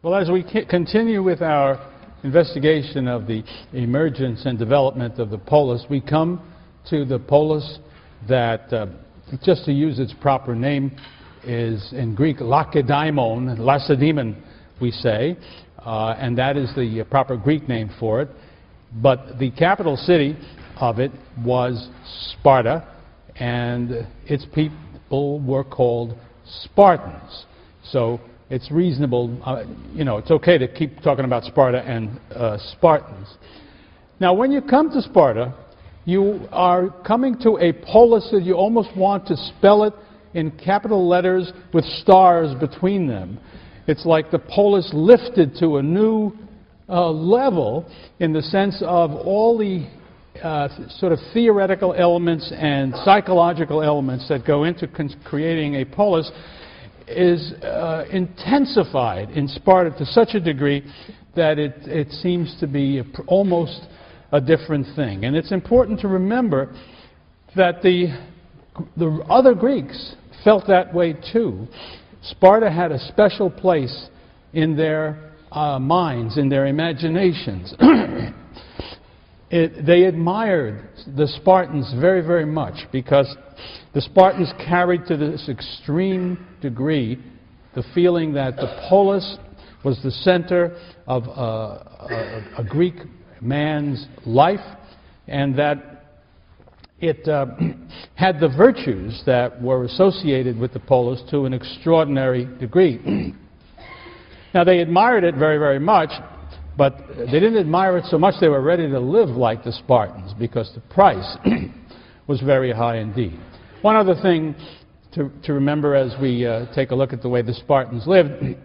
Well, as we continue with our investigation of the emergence and development of the polis, we come to the polis that, just to use its proper name, is in Greek Lacedaemon, we say, and that is the proper Greek name for it. But the capital city of it was Sparta, and its people were called Spartans. So it's reasonable, it's okay to keep talking about Sparta and Spartans. Now, when you come to Sparta, you are coming to a polis that you almost want to spell it in capital letters with stars between them. It's like the polis lifted to a new level in the sense of all the sort of theoretical elements and psychological elements that go into creating a polis is intensified in Sparta to such a degree that it seems to be almost a different thing. And it's important to remember that the other Greeks felt that way too. Sparta had a special place in their minds, in their imaginations. They admired the Spartans very, very much because the Spartans carried to this extreme degree the feeling that the polis was the center of a Greek man's life, and that it had the virtues that were associated with the polis to an extraordinary degree. Now, they admired it very, very much, but they didn't admire it so much they were ready to live like the Spartans because the price was very high indeed. One other thing to remember as we take a look at the way the Spartans lived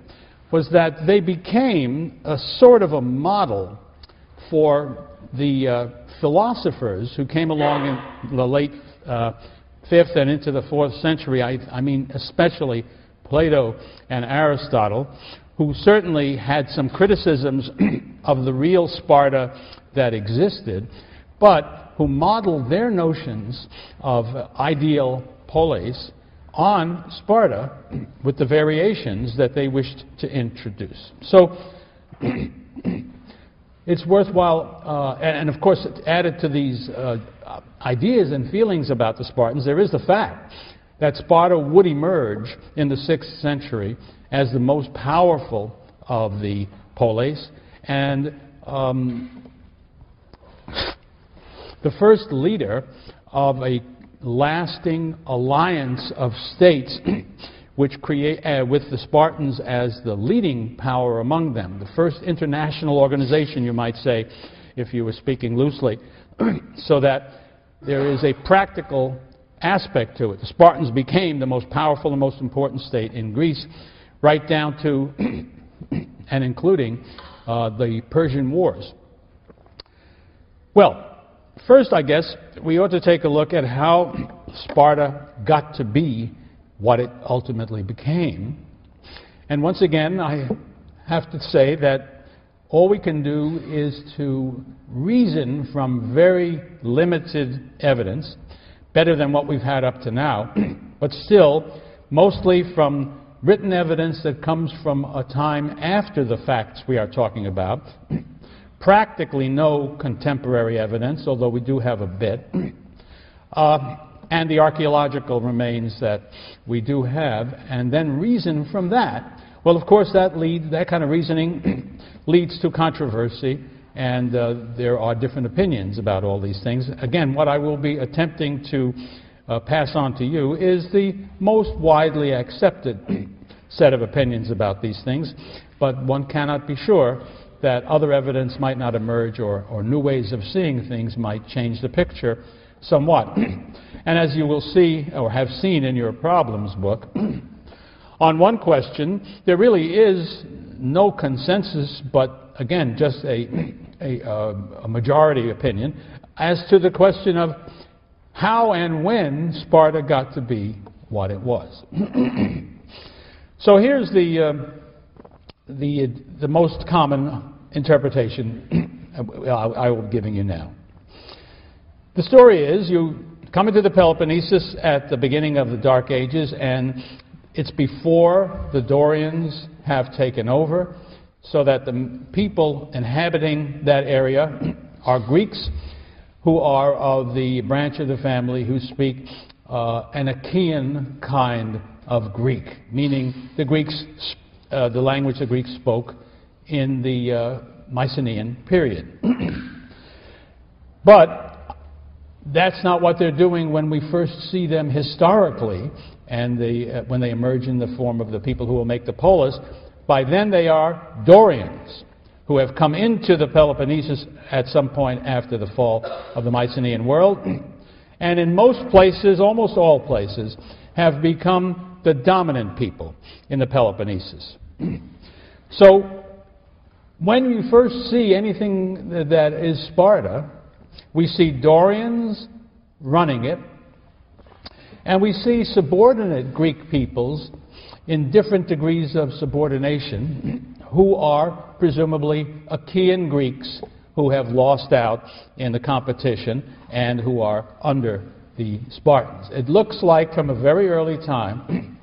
was that they became a sort of a model for the philosophers who came along in the late 5th and into the 4th century, I mean especially Plato and Aristotle, who certainly had some criticisms of the real Sparta that existed, but who modeled their notions of ideal polis on Sparta with the variations that they wished to introduce. So it's worthwhile, and of course added to these ideas and feelings about the Spartans, there is the fact that Sparta would emerge in the 6th century as the most powerful of the polis, and the first leader of a lasting alliance of states which create, with the Spartans as the leading power among them. The first international organization, you might say, if you were speaking loosely, so that there is a practical aspect to it. The Spartans became the most powerful and most important state in Greece, right down to and including the Persian Wars. Well, first, I guess, we ought to take a look at how Sparta got to be what it ultimately became. And once again, I have to say that all we can do is to reason from very limited evidence, better than what we've had up to now, but still mostly from written evidence that comes from a time after the facts we are talking about. Practically no contemporary evidence, although we do have a bit. And the archaeological remains that we do have, and then reason from that. Well, of course, that kind of reasoning leads to controversy, and there are different opinions about all these things. Again, what I will be attempting to pass on to you is the most widely accepted set of opinions about these things, but one cannot be sure that other evidence might not emerge, or new ways of seeing things might change the picture somewhat. And as you will see, or have seen in your problems book, on one question, there really is no consensus, but again, just a majority opinion, as to the question of how and when Sparta got to be what it was. So here's the most common interpretation I will be giving you now. The story is you come into the Peloponnesus at the beginning of the Dark Ages, and it's before the Dorians have taken over. so that the people inhabiting that area are Greeks who are of the branch of the family who speak an Achaean kind of Greek, meaning the language the Greeks spoke in the Mycenaean period. But that's not what they're doing when we first see them historically, and when they emerge in the form of the people who will make the polis. By then they are Dorians, who have come into the Peloponnesus at some point after the fall of the Mycenaean world, and in most places, almost all places, have become the dominant people in the Peloponnesus. So, when we first see anything that is Sparta, we see Dorians running it, and we see subordinate Greek peoples in different degrees of subordination who are presumably Achaean Greeks who have lost out in the competition and who are under the Spartans. It looks like from a very early time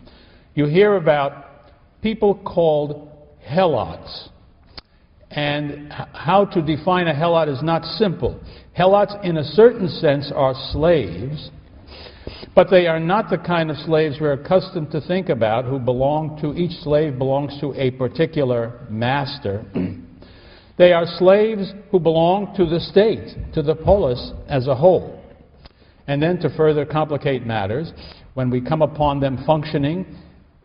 you hear about people called helots. And how to define a helot is not simple. Helots, in a certain sense, are slaves, but they are not the kind of slaves we're accustomed to think about, who belong to, each slave belongs to a particular master. They are slaves who belong to the state, to the polis as a whole. And then to further complicate matters, when we come upon them functioning,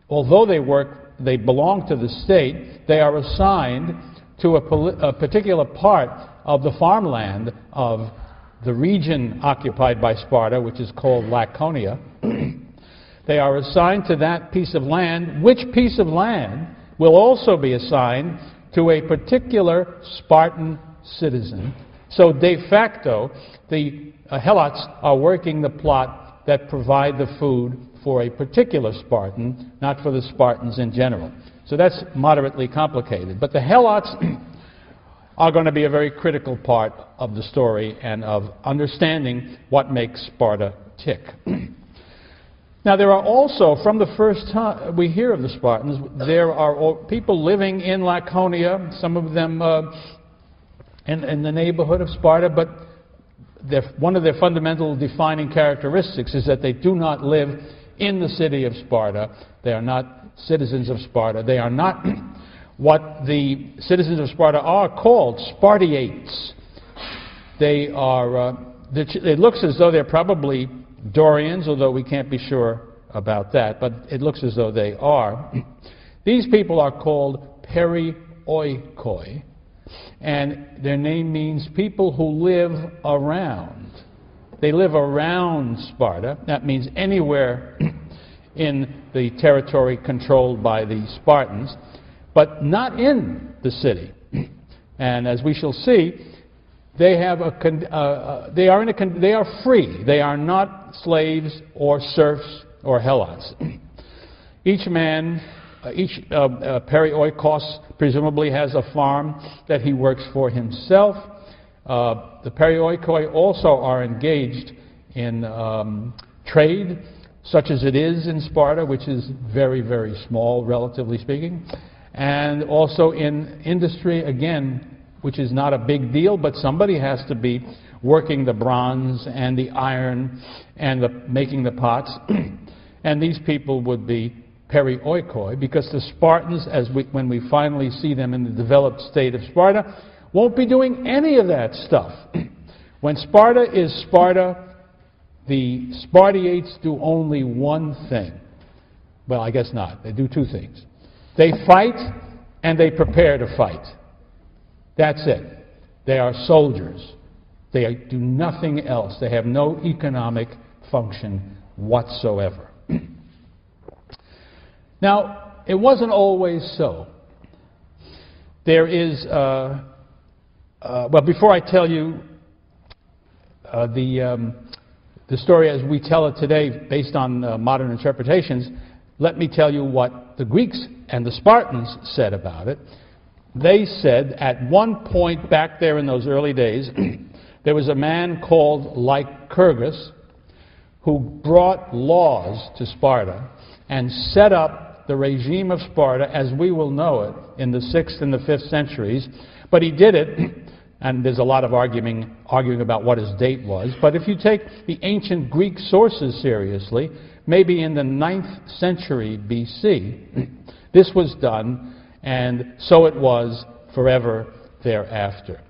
although they belong to the state, they are assigned to a particular part of the farmland of the region occupied by Sparta, which is called Laconia. They are assigned to that piece of land, which piece of land will also be assigned to a particular Spartan citizen. So de facto, the helots are working the plot that provide the food for a particular Spartan, not for the Spartans in general. So that's moderately complicated. But the helots are going to be a very critical part of the story and of understanding what makes Sparta tick. Now, there are also, from the first time we hear of the Spartans, there are people living in Laconia, some of them in the neighborhood of Sparta, but one of their fundamental defining characteristics is that they do not live in the city of Sparta. They are not citizens of Sparta. They are not what the citizens of Sparta are called, Spartiates. They are, it looks as though they're probably Dorians, although we can't be sure about that, but it looks as though they are. These people are called perioikoi, and their name means people who live around. They live around Sparta. That means anywhere in the territory controlled by the Spartans, but not in the city. And as we shall see, they have they are free. They are not slaves or serfs or helots. Each man, each perioikos presumably has a farm that he works for himself. The perioikoi also are engaged in trade, such as it is in Sparta, which is very, very small, relatively speaking, and also in industry, again, which is not a big deal, but somebody has to be working the bronze and the iron and making the pots. And these people would be perioikoi, because the Spartans, when we finally see them in the developed state of Sparta, won't be doing any of that stuff. When Sparta is Sparta, the Spartiates do only one thing. Well, I guess not. They do two things. They fight and they prepare to fight. That's it. They are soldiers. They do nothing else. They have no economic function whatsoever. Now, it wasn't always so. There is, well, before I tell you the story as we tell it today based on modern interpretations, let me tell you what the Greeks and the Spartans said about it. They said at one point back there in those early days, there was a man called Lycurgus who brought laws to Sparta and set up the regime of Sparta as we will know it in the 6th and the 5th centuries, but he did it, and there's a lot of arguing about what his date was, but if you take the ancient Greek sources seriously, maybe in the 9th century BC, this was done, and so it was forever thereafter.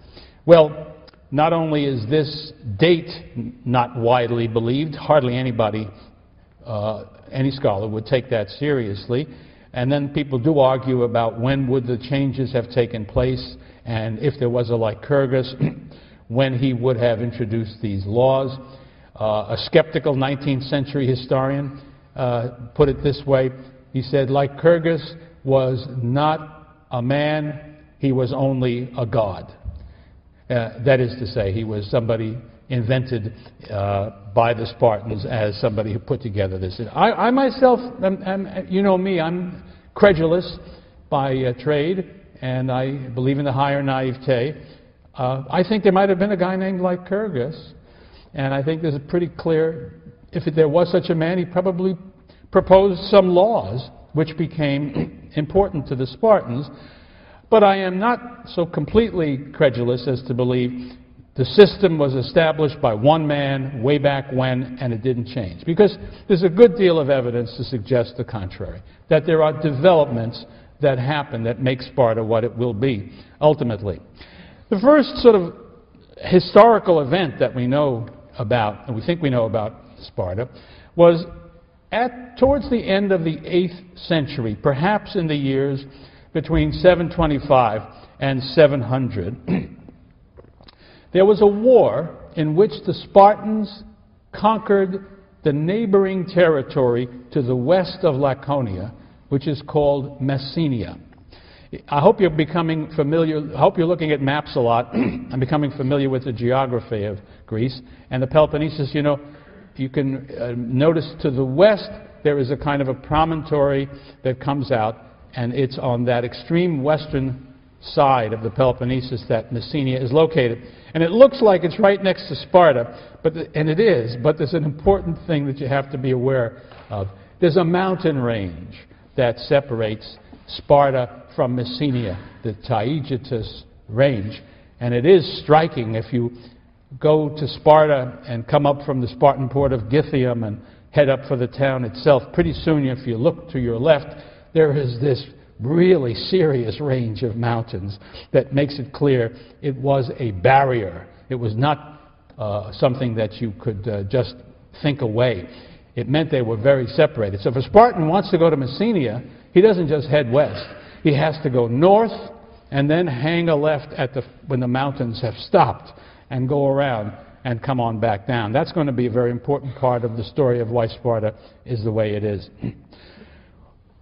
Well, not only is this date not widely believed, hardly anybody, any scholar would take that seriously, and then people do argue about when would the changes have taken place, and if there was a Lycurgus, when he would have introduced these laws. A skeptical 19th century historian put it this way. He said, Lycurgus was not a man, he was only a god. That is to say, he was somebody invented by the Spartans as somebody who put together this. I myself, you know me, I'm credulous by trade, and I believe in the higher naivete. I think there might have been a guy named Lycurgus, and I think there's a pretty clear, if there was such a man, he probably proposed some laws which became important to the Spartans. But I am not so completely credulous as to believe the system was established by one man way back when and it didn't change. Because there's a good deal of evidence to suggest the contrary, that there are developments that happen that make Sparta what it will be ultimately. The first sort of historical event that we know about, and we think we know about Sparta, was towards the end of the 8th century, perhaps in the years between 725 and 700, there was a war in which the Spartans conquered the neighboring territory to the west of Laconia, which is called Messenia. I hope you're becoming familiar, I hope you're looking at maps a lot and becoming familiar with the geography of Greece. And the Peloponnesus, you know, you can notice to the west there is a kind of a promontory that comes out, and it's on that extreme western side of the Peloponnesus that Messenia is located. And it looks like it's right next to Sparta, and it is, but there's an important thing that you have to be aware of. There's a mountain range that separates Sparta from Messenia, the Taygetus range, and it is striking if you go to Sparta and come up from the Spartan port of Gythium and head up for the town itself. Pretty soon, if you look to your left, there is this really serious range of mountains that makes it clear it was a barrier. It was not something that you could just think away. It meant they were very separated. So if a Spartan wants to go to Messenia, he doesn't just head west. He has to go north and then hang a left at when the mountains have stopped and go around and come on back down. That's going to be a very important part of the story of why Sparta is the way it is.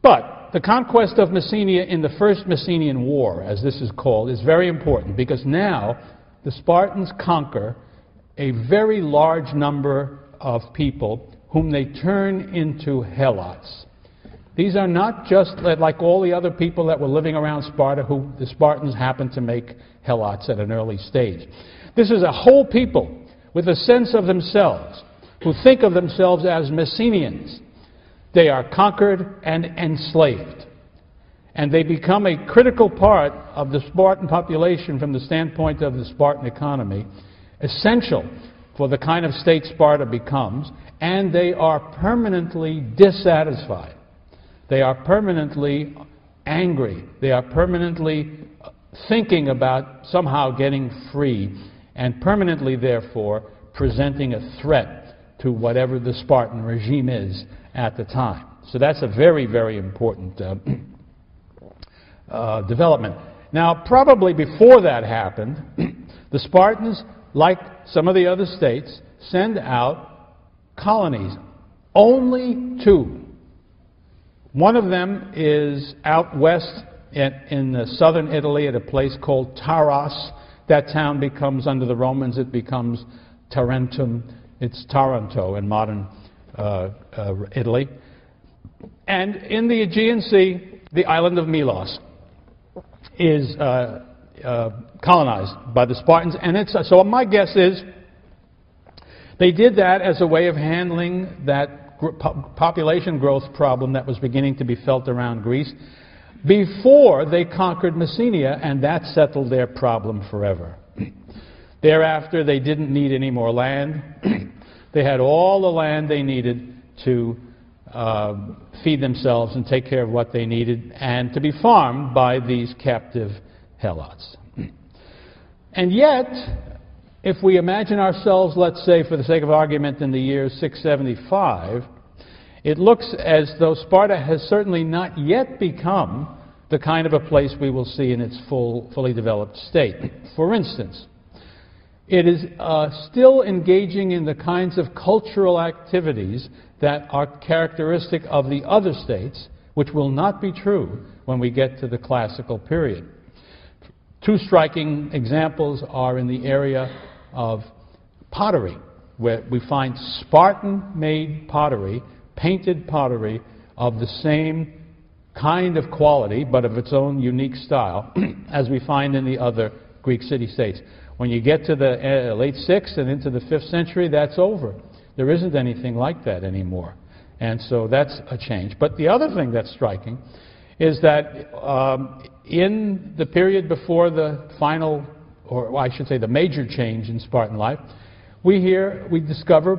But the conquest of Messenia in the First Messenian War, as this is called, is very important because now the Spartans conquer a very large number of people whom they turn into helots. These are not just like all the other people that were living around Sparta who the Spartans happened to make helots at an early stage. This is a whole people with a sense of themselves who think of themselves as Messenians. They are conquered and enslaved. And they become a critical part of the Spartan population from the standpoint of the Spartan economy, essential for the kind of state Sparta becomes, and they are permanently dissatisfied. They are permanently angry. They are permanently thinking about somehow getting free, and permanently, therefore, presenting a threat to whatever the Spartan regime is at the time. So that's a very, very important development. Now, probably before that happened, the Spartans, like some of the other states, send out colonies. Only two. One of them is out west in southern Italy at a place called Taras. That town becomes, under the Romans, it becomes Tarentum. It's Taranto in modern Italy. And in the Aegean Sea, the island of Milos is colonized by the Spartans. And so my guess is they did that as a way of handling that population growth problem that was beginning to be felt around Greece before they conquered Messenia, and that settled their problem forever. Thereafter, they didn't need any more land. They had all the land they needed to feed themselves and take care of what they needed, and to be farmed by these captive Helots. And yet, if we imagine ourselves, let's say, for the sake of argument, in the year 675, it looks as though Sparta has certainly not yet become the kind of a place we will see in its fully developed state. For instance, it is still engaging in the kinds of cultural activities that are characteristic of the other states, which will not be true when we get to the classical period. Two striking examples are in the area of pottery, where we find Spartan-made pottery, painted pottery of the same kind of quality, but of its own unique style, as we find in the other Greek city-states. When you get to the late 6th and into the 5th century, that's over. There isn't anything like that anymore. And so that's a change. But the other thing that's striking is that in the period before the final, or I should say the major change in Spartan life, we discover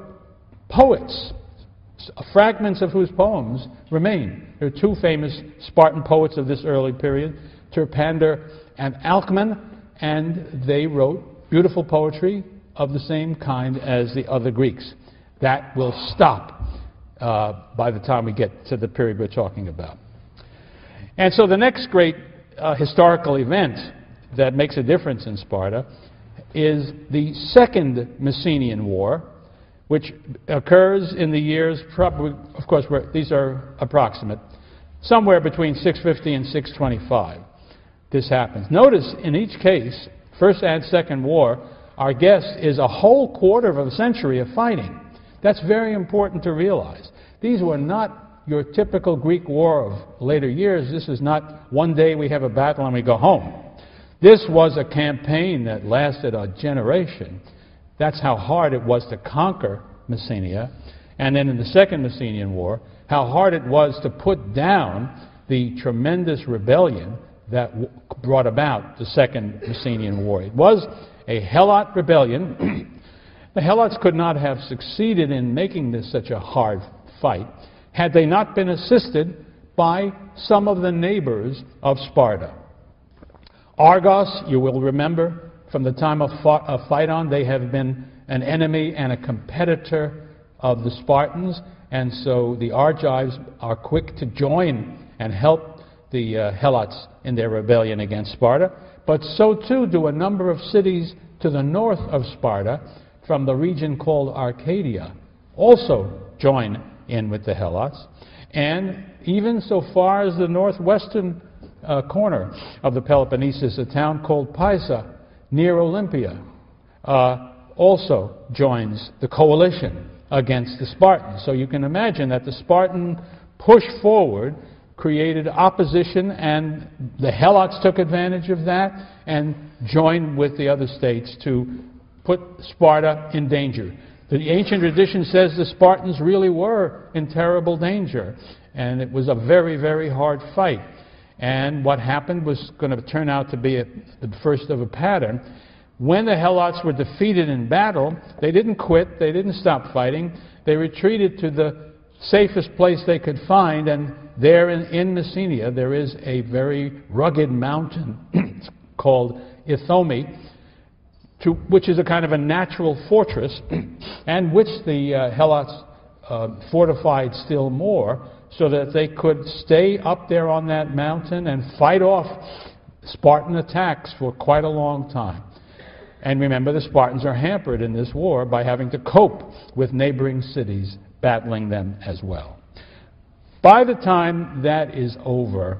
poets, fragments of whose poems remain. There are two famous Spartan poets of this early period, Terpander and Alcman, and they wrote beautiful poetry of the same kind as the other Greeks. That will stop by the time we get to the period we're talking about. And so the next great historical event that makes a difference in Sparta is the Second Messenian War, which occurs in the years, probably, of course, these are approximate, somewhere between 650 and 625. This happens. Notice in each case, First and Second War, our guess is a whole quarter of a century of fighting. That's very important to realize. These were not your typical Greek war of later years. This is not one day we have a battle and we go home. This was a campaign that lasted a generation. That's how hard it was to conquer Messenia. And then in the Second Messenian War, how hard it was to put down the tremendous rebellion that brought about the Second Messenian War. It was a Helot rebellion. The Helots could not have succeeded in making this such a hard fight had they not been assisted by some of the neighbors of Sparta. Argos, you will remember, from the time of Phaedon, they have been an enemy and a competitor of the Spartans, and so the Argives are quick to join and help the Helots in their rebellion against Sparta. But so too do a number of cities to the north of Sparta, from the region called Arcadia, also join in with the Helots. And even so far as the northwestern corner of the Peloponnesus, a town called Pisa, near Olympia, also joins the coalition against the Spartans. So you can imagine that the Spartan push forward created opposition, and the Helots took advantage of that and joined with the other states to put Sparta in danger. The ancient tradition says the Spartans really were in terrible danger, and it was a very, very hard fight. And what happened was going to turn out to be the first of a pattern. When the Helots were defeated in battle, they didn't quit, they didn't stop fighting, they retreated to the safest place they could find, and there in Messenia there is a very rugged mountain called Ithome, which is a kind of a natural fortress, and which the Helots fortified still more, so that they could stay up there on that mountain and fight off Spartan attacks for quite a long time. And remember, the Spartans are hampered in this war by having to cope with neighboring cities battling them as well. By the time that is over,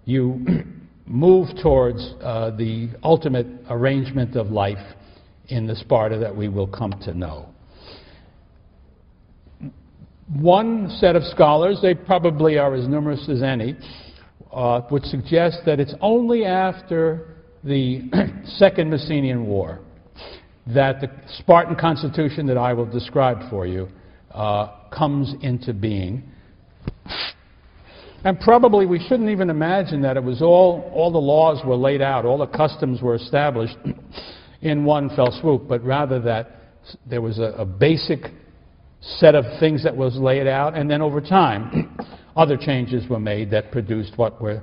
you move towards the ultimate arrangement of life in the Sparta that we will come to know. One set of scholars, they probably are as numerous as any, would suggest that it's only after the Second Messenian War that the Spartan constitution that I will describe for you comes into being. And probably we shouldn't even imagine that it was all the laws were laid out, all the customs were established in one fell swoop, but rather that there was a basic set of things that was laid out, and then over time other changes were made that produced what we're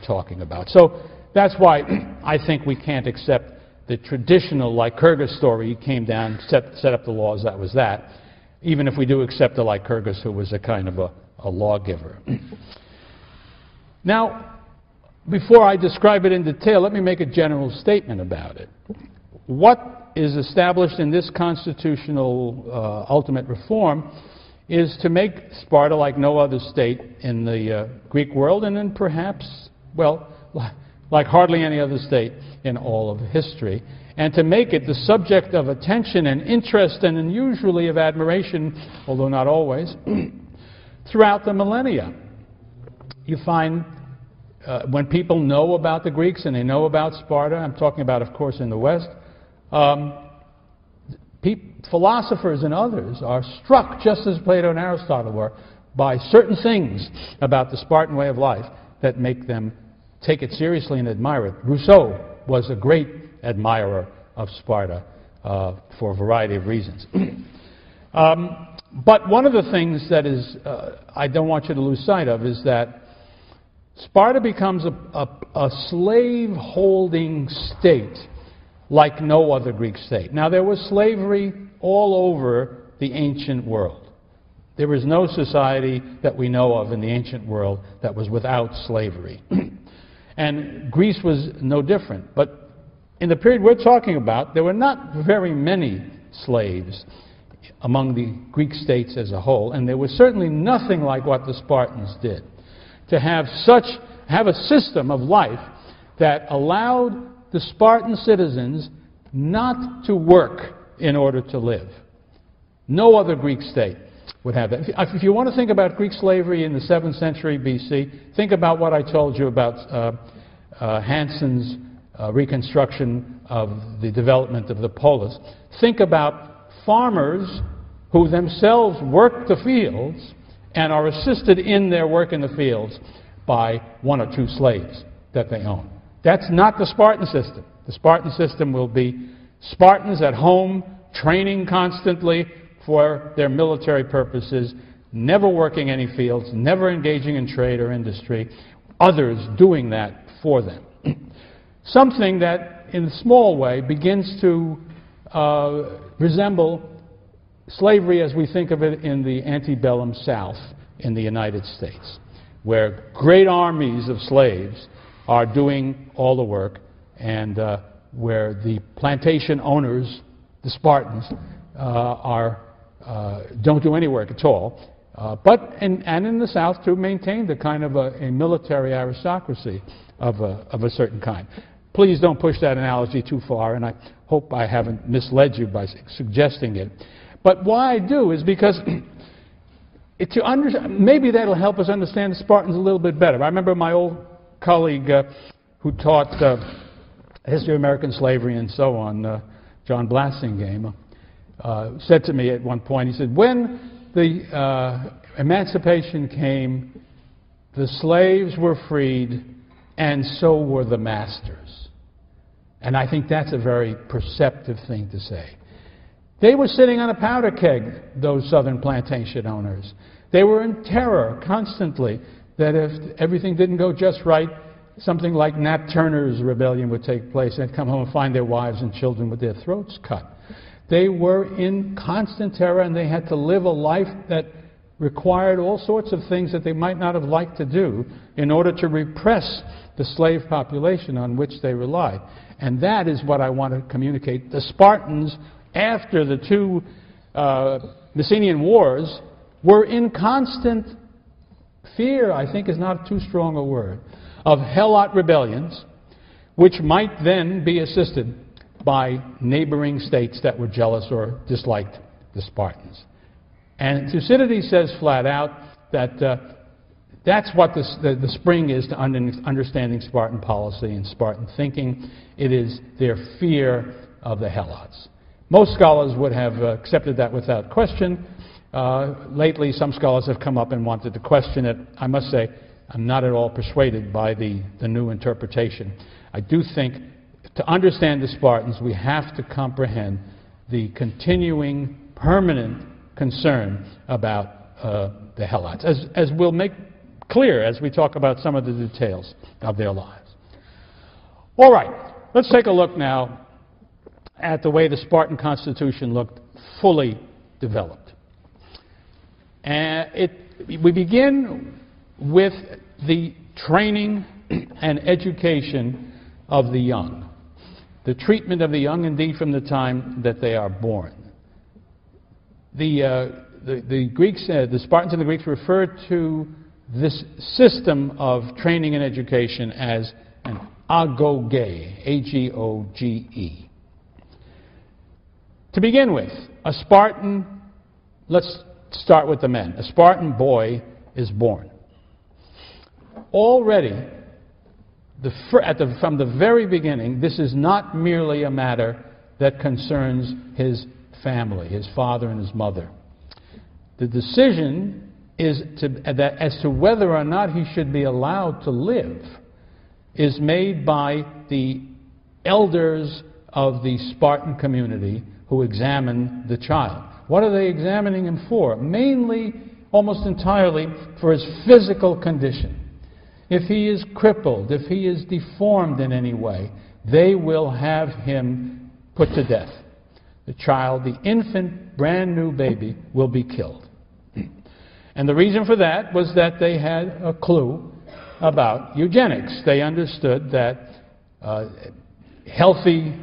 talking about. So that's why I think we can't accept the traditional Lycurgus story. He came down, set up the laws, that was that, even if we do accept the Lycurgus who was a kind of a lawgiver. Now, before I describe it in detail, let me make a general statement about it. What is established in this constitutional ultimate reform is to make Sparta like no other state in the Greek world, and then perhaps, well, like hardly any other state in all of history, and to make it the subject of attention and interest and usually of admiration, although not always, throughout the millennia. You find when people know about the Greeks and they know about Sparta, I'm talking about, of course, in the West, philosophers and others are struck, just as Plato and Aristotle were, by certain things about the Spartan way of life that make them take it seriously and admire it. Rousseau was a great admirer of Sparta for a variety of reasons. But one of the things that is, I don't want you to lose sight of, is that Sparta becomes a slave-holding state like no other Greek state. Now, there was slavery all over the ancient world. There was no society that we know of in the ancient world that was without slavery. And Greece was no different. But in the period we're talking about, there were not very many slaves among the Greek states as a whole, and there was certainly nothing like what the Spartans did. To have a system of life that allowed the Spartan citizens not to work in order to live. No other Greek state would have that. If you want to think about Greek slavery in the 7th century BC, think about what I told you about Hanson's reconstruction of the development of the polis. Think about farmers who themselves work the fields and are assisted in their work in the fields by 1 or 2 slaves that they own. That's not the Spartan system. The Spartan system will be Spartans at home, training constantly for their military purposes, never working any fields, never engaging in trade or industry, others doing that for them. Something that, in a small way, begins to resemble slavery as we think of it in the antebellum South in the United States, where great armies of slaves are doing all the work, and where the plantation owners, the Spartans, don't do any work at all, and in the South too maintained a kind of a military aristocracy of a certain kind. Please don't push that analogy too far, and I hope I haven't misled you by suggesting it. But why I do is because maybe that'll help us understand the Spartans a little bit better. I remember my old colleague who taught history of American slavery and so on, John Blassingame, said to me at one point, he said, when the emancipation came, the slaves were freed and so were the masters. And I think that's a very perceptive thing to say. They were sitting on a powder keg, those southern plantation owners. They were in terror constantly that if everything didn't go just right, something like Nat Turner's rebellion would take place, and they'd come home and find their wives and children with their throats cut. They were in constant terror, and they had to live a life that required all sorts of things that they might not have liked to do in order to repress the slave population on which they relied. And that is what I want to communicate. The Spartans, after the 2 Messenian Wars, were in constant fear, I think is not too strong a word, of helot rebellions, which might then be assisted by neighboring states that were jealous or disliked the Spartans. And Thucydides says flat out that that's what the spring is to understanding Spartan policy and Spartan thinking. It is their fear of the helots. Most scholars would have accepted that without question, Lately, some scholars have come up and wanted to question it. I must say, I'm not at all persuaded by the new interpretation. I do think to understand the Spartans, we have to comprehend the continuing, permanent concern about the Helots, as we'll make clear as we talk about some of the details of their lives. All right, let's take a look now at the way the Spartan constitution looked fully developed. We begin with the training and education of the young, the treatment of the young indeed from the time that they are born. The Greeks, the Spartans and the Greeks referred to this system of training and education as an agoge, A-G-O-G-E. To begin with, a Spartan, let's start with the men. A Spartan boy is born. Already, from the very beginning, this is not merely a matter that concerns his family, his father and his mother. The decision is as to whether or not he should be allowed to live is made by the elders of the Spartan community who examine the child. What are they examining him for? Mainly, almost entirely, for his physical condition. If he is crippled, if he is deformed in any way, they will have him put to death. The child, the infant, brand new baby, will be killed. And the reason for that was that they had a clue about eugenics. They understood that healthy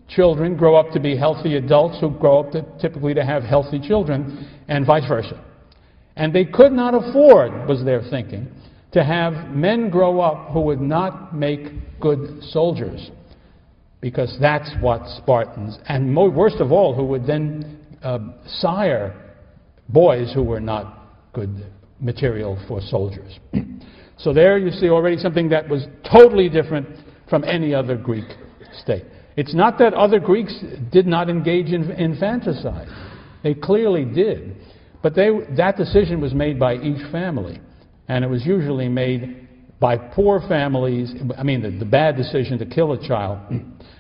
children grow up to be healthy adults who grow up typically to have healthy children, and vice versa. And they could not afford, was their thinking, to have men grow up who would not make good soldiers, because that's what Spartans, and worst of all, who would then sire boys who were not good material for soldiers. So there you see already something that was totally different from any other Greek state. It's not that other Greeks did not engage in infanticide. They clearly did. But that decision was made by each family. And it was usually made by poor families. I mean, the bad decision to kill a child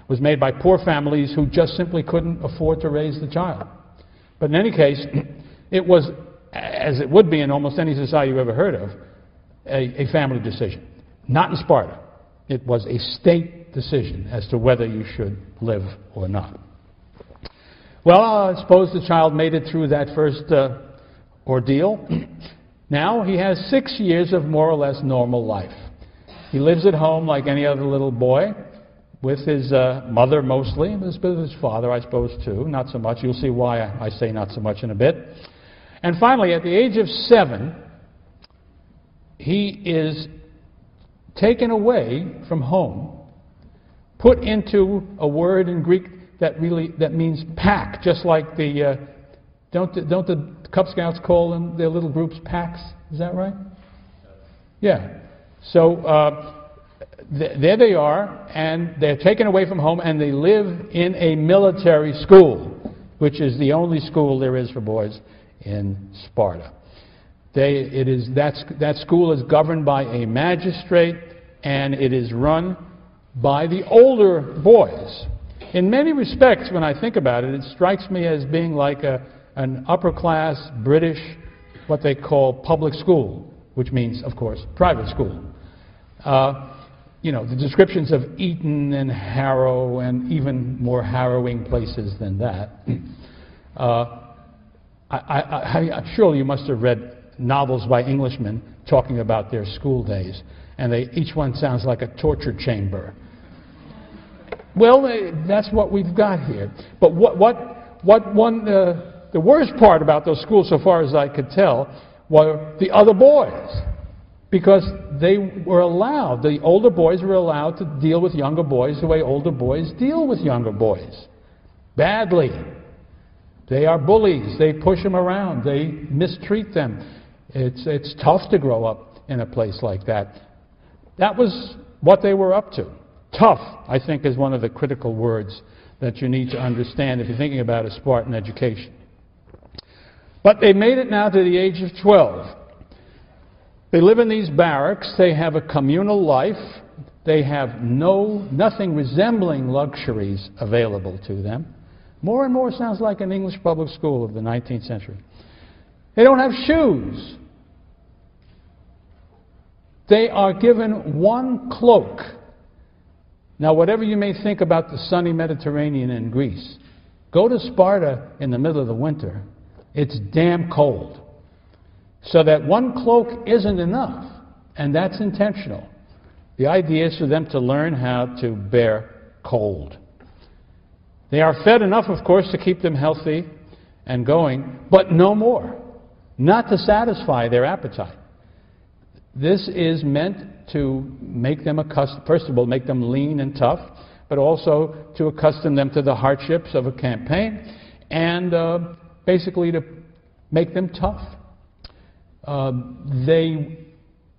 was made by poor families who just simply couldn't afford to raise the child. But in any case, it was, as it would be in almost any society you've ever heard of, a family decision. Not in Sparta. It was a state decision as to whether you should live or not. Well, I suppose the child made it through that first ordeal. Now he has 6 years of more or less normal life. He lives at home like any other little boy, with his mother mostly, with his father, I suppose, too. Not so much. You'll see why I say not so much in a bit. And finally, at the age of 7, he is taken away from home, put into a word in Greek that means pack, just like the don't the Cub Scouts call them, their little groups, packs? Is that right? Yeah. So there they are, and they're taken away from home, and they live in a military school, which is the only school there is for boys in Sparta. That school is governed by a magistrate, and it is run by the older boys. In many respects, when I think about it, it strikes me as being like an upper-class British, what they call public school, which means, of course, private school. You know, the descriptions of Eton and Harrow and even more harrowing places than that. I'm sure you must have read novels by Englishmen talking about their school days, and each one sounds like a torture chamber. Well, that's what we've got here. But the worst part about those schools, so far as I could tell, were the other boys. Because they were allowed, the older boys were allowed to deal with younger boys the way older boys deal with younger boys. Badly. They are bullies. They push them around. They mistreat them. It's tough to grow up in a place like that. That was what they were up to. Tough, I think, is one of the critical words that you need to understand if you're thinking about a Spartan education. But they made it now to the age of 12. They live in these barracks. They have a communal life. They have nothing resembling luxuries available to them. More and more sounds like an English public school of the 19th century. They don't have shoes. They are given one cloak. Now, whatever you may think about the sunny Mediterranean in Greece, go to Sparta in the middle of the winter. It's damn cold. So that one cloak isn't enough, and that's intentional. The idea is for them to learn how to bear cold. They are fed enough, of course, to keep them healthy and going, but no more. Not to satisfy their appetite. This is meant to make them first of all, make them lean and tough, but also to accustom them to the hardships of a campaign, and basically to make them tough. They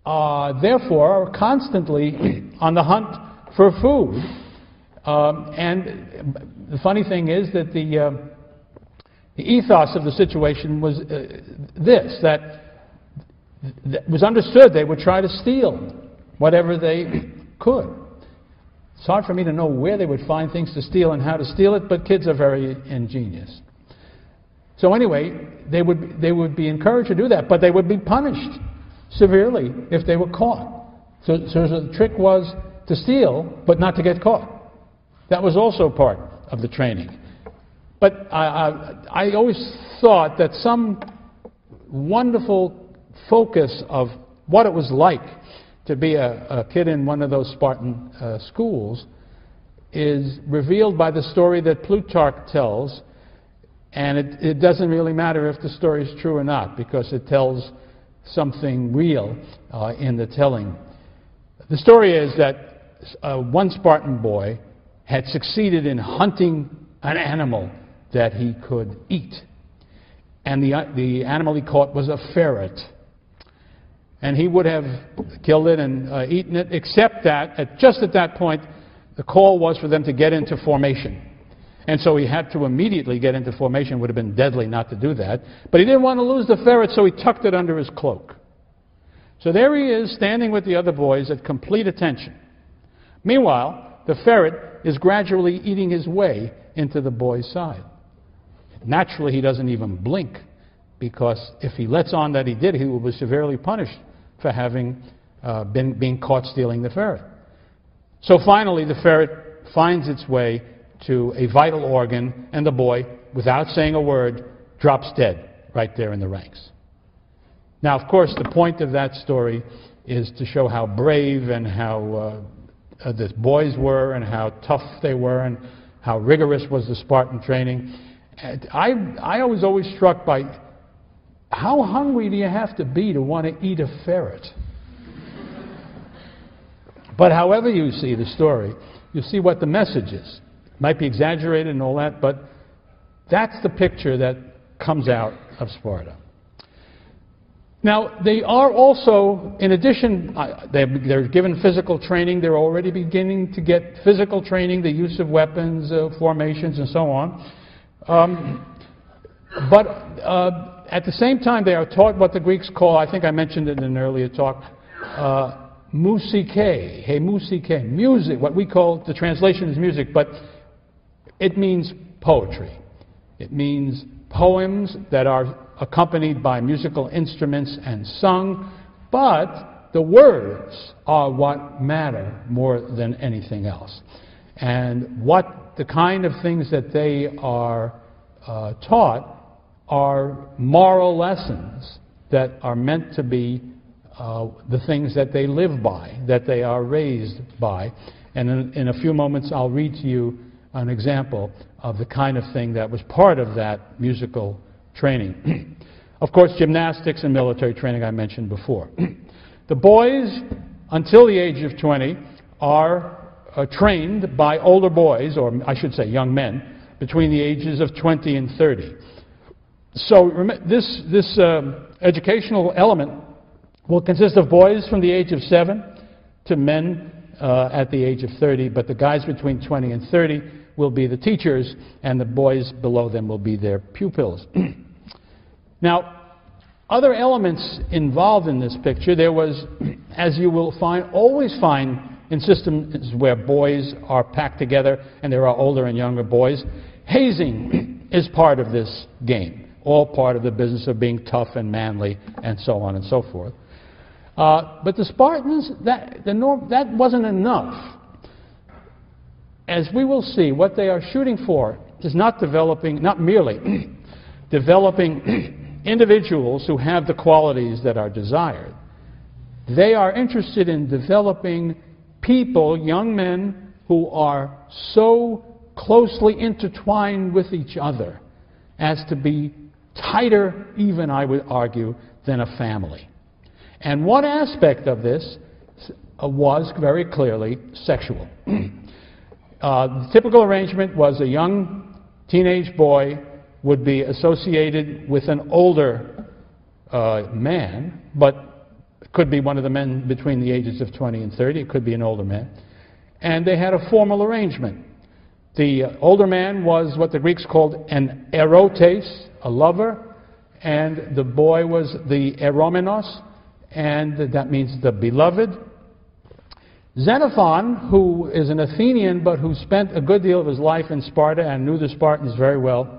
therefore are constantly on the hunt for food. And the funny thing is that the ethos of the situation was that it was understood they would try to steal whatever they could. It's hard for me to know where they would find things to steal and how to steal it, but kids are very ingenious. So anyway, they would be encouraged to do that, but they would be punished severely if they were caught. So the trick was to steal, but not to get caught. That was also part of the training. But I always thought that some wonderful focus of what it was like to be a kid in one of those Spartan schools is revealed by the story that Plutarch tells. And it doesn't really matter if the story is true or not, because it tells something real in the telling. The story is that one Spartan boy had succeeded in hunting an animal that he could eat. And the animal he caught was a ferret. And he would have killed it and eaten it, except that just at that point, the call was for them to get into formation. And so he had to immediately get into formation. It would have been deadly not to do that. But he didn't want to lose the ferret, so he tucked it under his cloak. So there he is, standing with the other boys at complete attention. Meanwhile, the ferret is gradually eating his way into the boy's side. Naturally, he doesn't even blink, because if he lets on that he did, he will be severely punished for having been caught stealing the ferret. So finally, the ferret finds its way to a vital organ, and the boy, without saying a word, drops dead right there in the ranks. Now, of course, the point of that story is to show how brave and how the boys were, and how tough they were, and how rigorous was the Spartan training. And I was always struck by how hungry do you have to be to want to eat a ferret? But however you see the story, you see what the message is. It might be exaggerated and all that, but that's the picture that comes out of Sparta. Now, they are also, in addition, they're given physical training. They're already beginning to get physical training, the use of weapons, formations, and so on. But at the same time, they are taught what the Greeks call, I think I mentioned it in an earlier talk, musike, music, what we call, the translation is music, but it means poetry. It means poems that are accompanied by musical instruments and sung, but the words are what matter more than anything else. And what the kind of things that they are taught are moral lessons that are meant to be the things that they live by, that they are raised by. And in a few moments I'll read to you an example of the kind of thing that was part of that musical training. Of course, gymnastics and military training I mentioned before. The boys, until the age of 20, are trained by older boys, or I should say young men, between the ages of 20 and 30. So this educational element will consist of boys from the age of 7 to men at the age of 30, but the guys between 20 and 30 will be the teachers, and the boys below them will be their pupils. Now, other elements involved in this picture, there was, as you will always find in systems where boys are packed together and there are older and younger boys, hazing is part of this game, all part of the business of being tough and manly and so on and so forth. But the Spartans, that wasn't enough. As we will see, what they are shooting for is not merely developing individuals who have the qualities that are desired. They are interested in developing people, young men, who are so closely intertwined with each other as to be tighter, even I would argue, than a family. And one aspect of this was very clearly sexual. The typical arrangement was a young teenage boy would be associated with an older man, but it could be one of the men between the ages of 20 and 30, it could be an older man. And they had a formal arrangement. The older man was what the Greeks called an erotes, a lover, and the boy was the eromenos, and that means the beloved. Xenophon, who is an Athenian but who spent a good deal of his life in Sparta and knew the Spartans very well,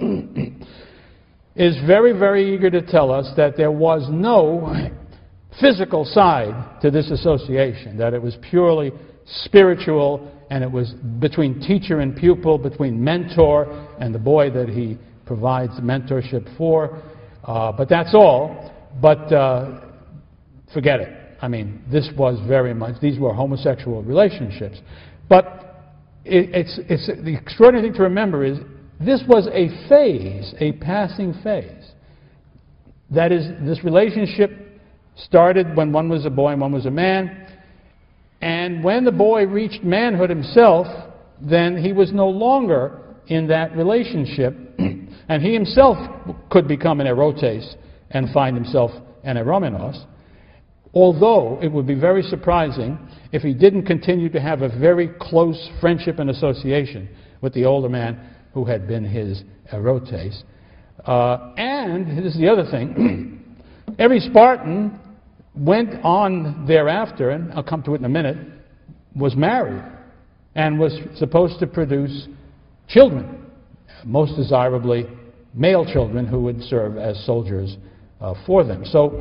is very, very eager to tell us that there was no physical side to this association, that it was purely spiritual, and it was between teacher and pupil, between mentor and the boy that he provides mentorship for. But that's all. But forget it. I mean, this was very much, these were homosexual relationships. But the extraordinary thing to remember is this was a phase, a passing phase. That is, this relationship started when one was a boy and one was a man. And when the boy reached manhood himself, then he was no longer in that relationship. And he himself could become an erotes and find himself an eromenos. Although it would be very surprising if he didn't continue to have a very close friendship and association with the older man who had been his erotes. And this is the other thing. Every Spartan went on thereafter, and I'll come to it in a minute, was married and was supposed to produce children, most desirably male children who would serve as soldiers for them. So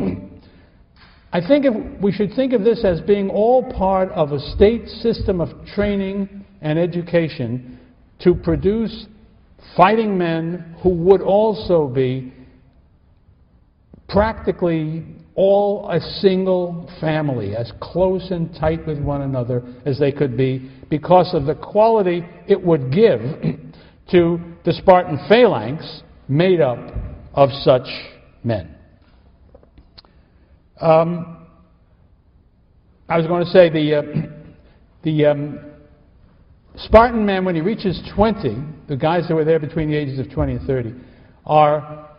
I think we should think of this as being all part of a state system of training and education to produce fighting men who would also be practically all a single family, as close and tight with one another as they could be, because of the quality it would give to the Spartan phalanx made up of such men. I was going to say the Spartan man, when he reaches 20, the guys that were there between the ages of 20 and 30, are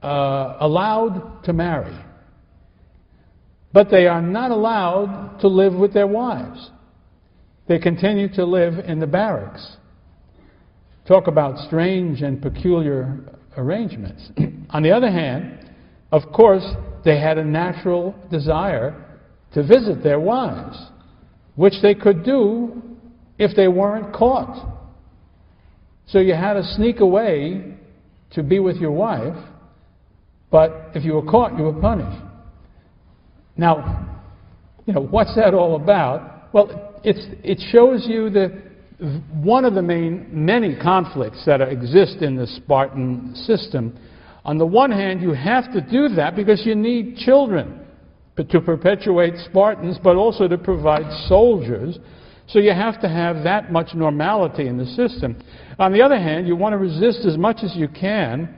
allowed to marry. But they are not allowed to live with their wives. They continue to live in the barracks. Talk about strange and peculiar arrangements. On the other hand, of course, they had a natural desire to visit their wives, which they could do if they weren't caught. So you had to sneak away to be with your wife, but if you were caught, you were punished. Now, what's that all about? Well, it shows you one of the many conflicts that exist in the Spartan system. On the one hand, you have to do that because you need children to perpetuate Spartans, but also to provide soldiers. So you have to have that much normality in the system. On the other hand, you want to resist as much as you can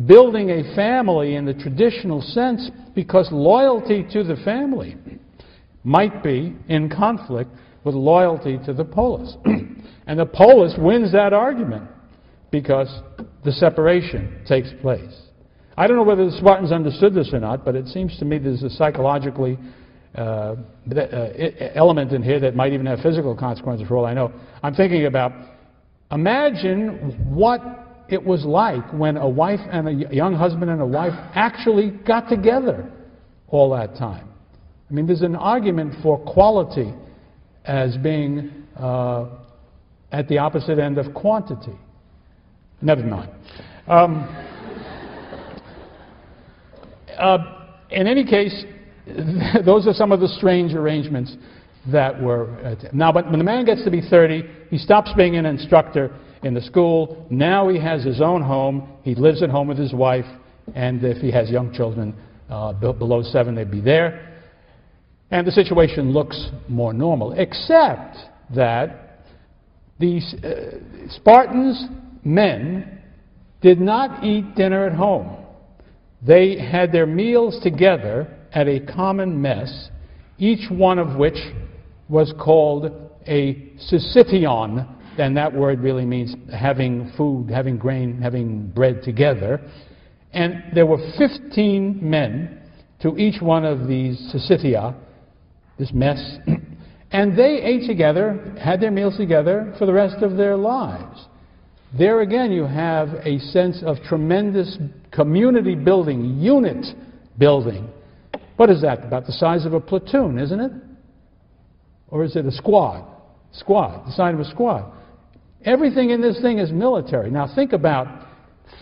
building a family in the traditional sense, because loyalty to the family might be in conflict with loyalty to the polis. And the polis wins that argument because the separation takes place. I don't know whether the Spartans understood this or not, but it seems to me there's a psychologically element in here that might even have physical consequences for all I know. I'm thinking about, imagine what it was like when a wife and a young husband and a wife actually got together all that time. I mean, there's an argument for quality as being at the opposite end of quantity. Never mind. In any case, those are some of the strange arrangements that were... now, but when the man gets to be 30, he stops being an instructor in the school. Now he has his own home. He lives at home with his wife, and if he has young children below 7, they'd be there. And the situation looks more normal, except that these Spartans' men did not eat dinner at home. They had their meals together at a common mess, each one of which was called a syssition, and that word really means having food, having grain, having bread together. And there were 15 men to each one of these syssitia, this mess, and they ate together, had their meals together for the rest of their lives. There again you have a sense of tremendous community building, unit building. What is that? About the size of a platoon, isn't it? Or is it a squad? Squad, the size of a squad. Everything in this thing is military. Now think about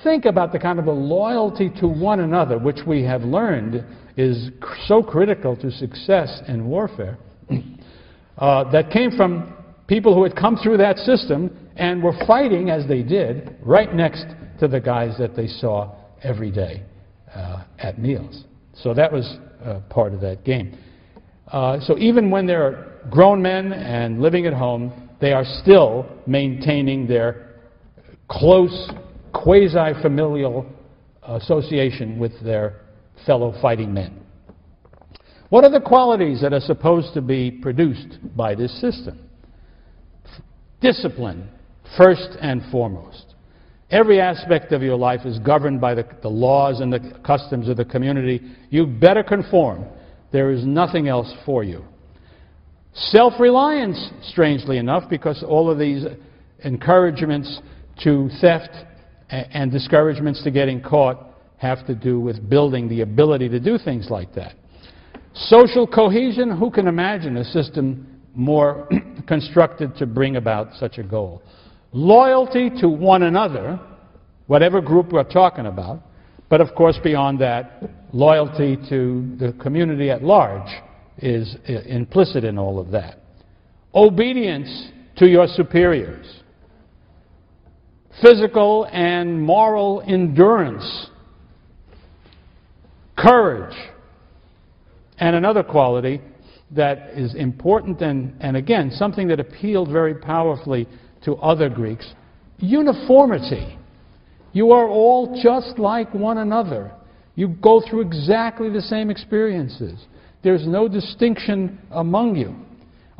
the kind of a loyalty to one another, which we have learned is so critical to success in warfare, that came from people who had come through that system and were fighting, as they did, right next to the guys that they saw every day at meals. So that was part of that game. So even when they're grown men and living at home, they are still maintaining their close, quasi-familial association with their fellow fighting men. What are the qualities that are supposed to be produced by this system? Discipline, first and foremost. Every aspect of your life is governed by the laws and the customs of the community. You better conform. There is nothing else for you. Self-reliance, strangely enough, because all of these encouragements to theft and discouragements to getting caught have to do with building the ability to do things like that. Social cohesion, who can imagine a system more constructed to bring about such a goal? Loyalty to one another, whatever group we're talking about, but of course beyond that, loyalty to the community at large is implicit in all of that. Obedience to your superiors. Physical and moral endurance. Courage. And another quality that is important and again, something that appealed very powerfully to other Greeks, uniformity. You are all just like one another. You go through exactly the same experiences. There's no distinction among you.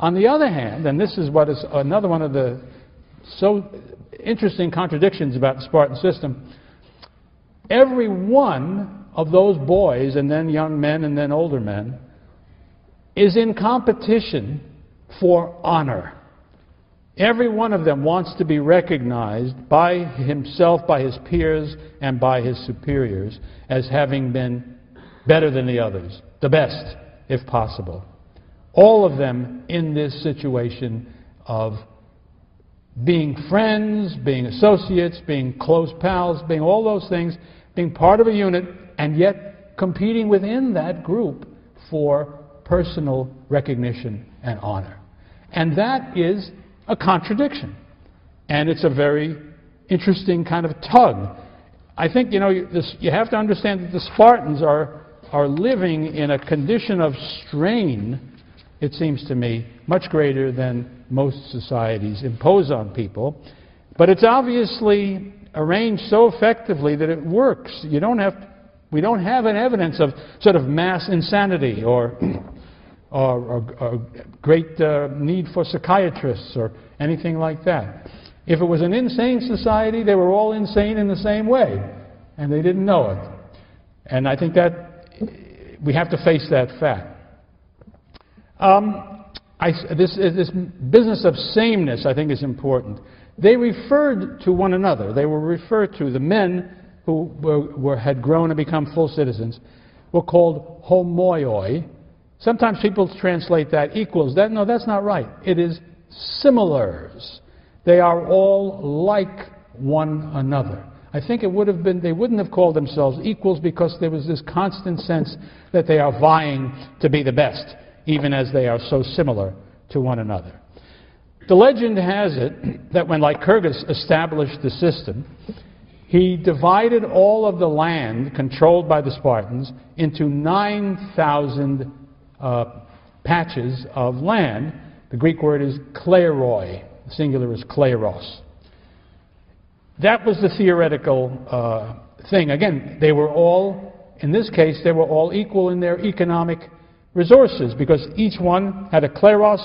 On the other hand, and this is what is another one of the so interesting contradictions about the Spartan system, every one of those boys, and then young men, and then older men, is in competition for honor. Every one of them wants to be recognized by himself, by his peers, and by his superiors as having been better than the others, the best, if possible. All of them in this situation of being friends, being associates, being close pals, being all those things, being part of a unit, and yet competing within that group for personal recognition and honor. And that is a contradiction. And it's a very interesting kind of tug. I think, you have to understand that the Spartans are living in a condition of strain, it seems to me, much greater than most societies impose on people. But it's obviously arranged so effectively that it works. We don't have an evidence of sort of mass insanity or great need for psychiatrists or anything like that. If it was an insane society, they were all insane in the same way, and they didn't know it. And I think that we have to face that fact. This business of sameness, I think, is important. they referred to one another. They were referred to, the men who had grown and become full citizens were called homoioi. Sometimes people translate that equals. No, that's not right. It is similars. They are all like one another. I think it would have been, they wouldn't have called themselves equals because there was this constant sense that they are vying to be the best, even as they are so similar to one another. The legend has it that when Lycurgus established the system, he divided all of the land controlled by the Spartans into 9,000 patches of land. The Greek word is kleroi. The singular is kleros. That was the theoretical thing. Again, they were all, in this case, they were all equal in their economic resources because each one had a kleros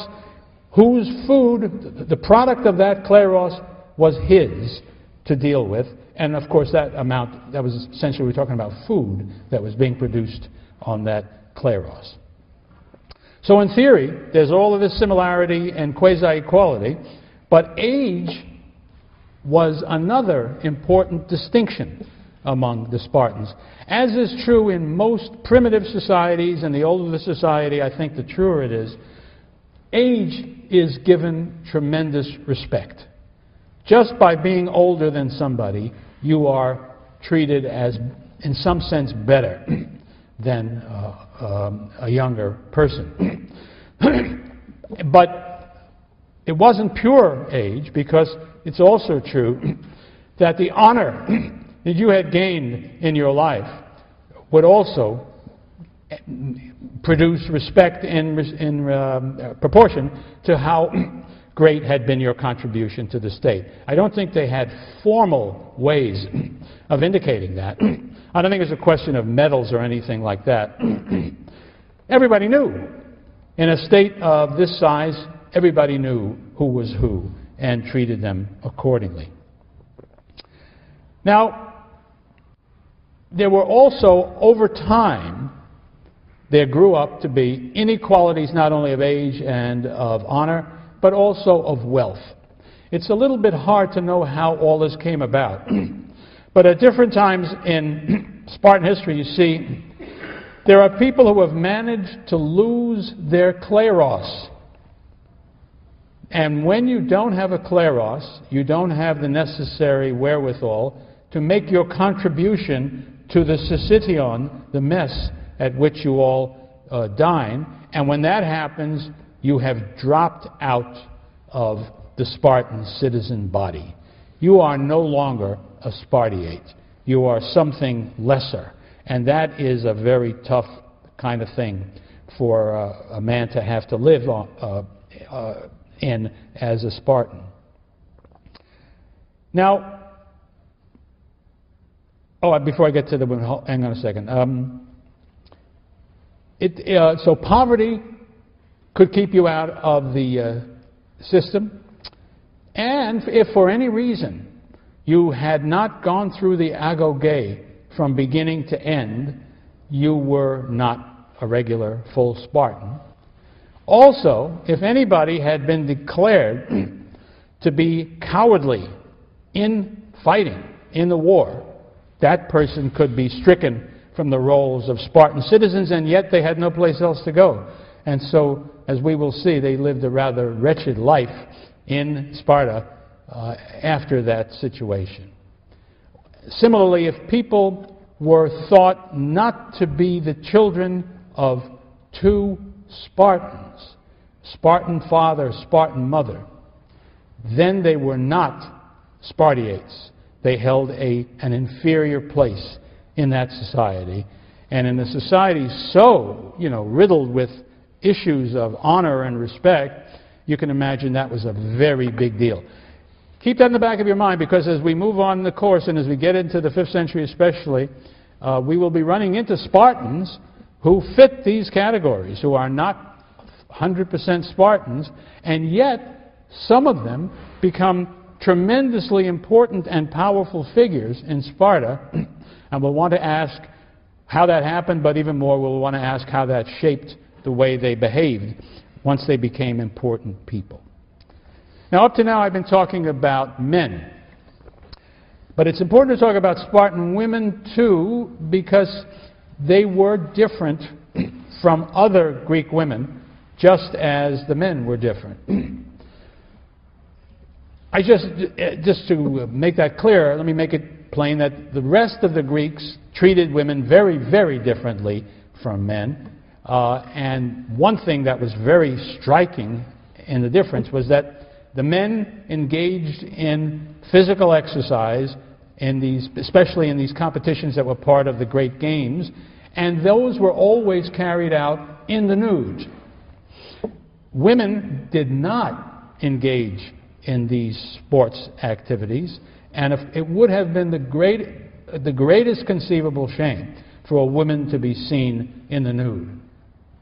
whose food, the product of that kleros, was his to deal with. And of course, that amount, that was essentially, we're talking about food that was being produced on that kleros. So in theory, there's all of this similarity and quasi-equality, but age was another important distinction among the Spartans. As is true in most primitive societies, and the older the society, I think the truer it is, age is given tremendous respect. Just by being older than somebody, you are treated as, in some sense, better than a younger person. But it wasn't pure age, because it's also true that the honor that you had gained in your life would also produce respect in proportion to how great had been your contribution to the state. I don't think they had formal ways of indicating that. I don't think it's a question of medals or anything like that. Everybody knew. In a state of this size, everybody knew who was who and treated them accordingly. Now, there were also, over time, there grew up to be inequalities not only of age and of honor, but also of wealth. It's a little bit hard to know how all this came about. But at different times in Spartan history, you see, there are people who have managed to lose their kleros. And when you don't have a kleros, you don't have the necessary wherewithal to make your contribution to the syssition, the mess at which you all dine. And when that happens, you have dropped out of the Spartan citizen body. You are no longer a Spartiate. You are something lesser. And that is a very tough kind of thing for a man to have to live in as a Spartan. Now, before I get to the, hang on a second. So poverty could keep you out of the system, and if for any reason you had not gone through the agoge from beginning to end, you were not a regular full Spartan. Also, if anybody had been declared to be cowardly in fighting in the war, that person could be stricken from the roles of Spartan citizens, and yet they had no place else to go. And so, as we will see, they lived a rather wretched life in Sparta after that situation. Similarly, if people were thought not to be the children of two Spartans, Spartan father, Spartan mother, then they were not Spartiates. They held an inferior place in that society. And in a society so, riddled with issues of honor and respect, you can imagine that was a very big deal. Keep that in the back of your mind, because as we move on in the course and as we get into the 5th century especially, we will be running into Spartans who fit these categories, who are not 100% Spartans, and yet some of them become tremendously important and powerful figures in Sparta, and we'll want to ask how that happened, but even more we'll want to ask how that shaped the way they behaved once they became important people. Now, up to now, I've been talking about men. But it's important to talk about Spartan women, too, because they were different from other Greek women, just as the men were different. Just to make that clear, let me make it plain that the rest of the Greeks treated women very, very differently from men. And one thing that was very striking in the difference was that the men engaged in physical exercise, especially in these competitions that were part of the Great Games, and those were always carried out in the nude. Women did not engage in these sports activities, and it would have been the greatest conceivable shame for a woman to be seen in the nude.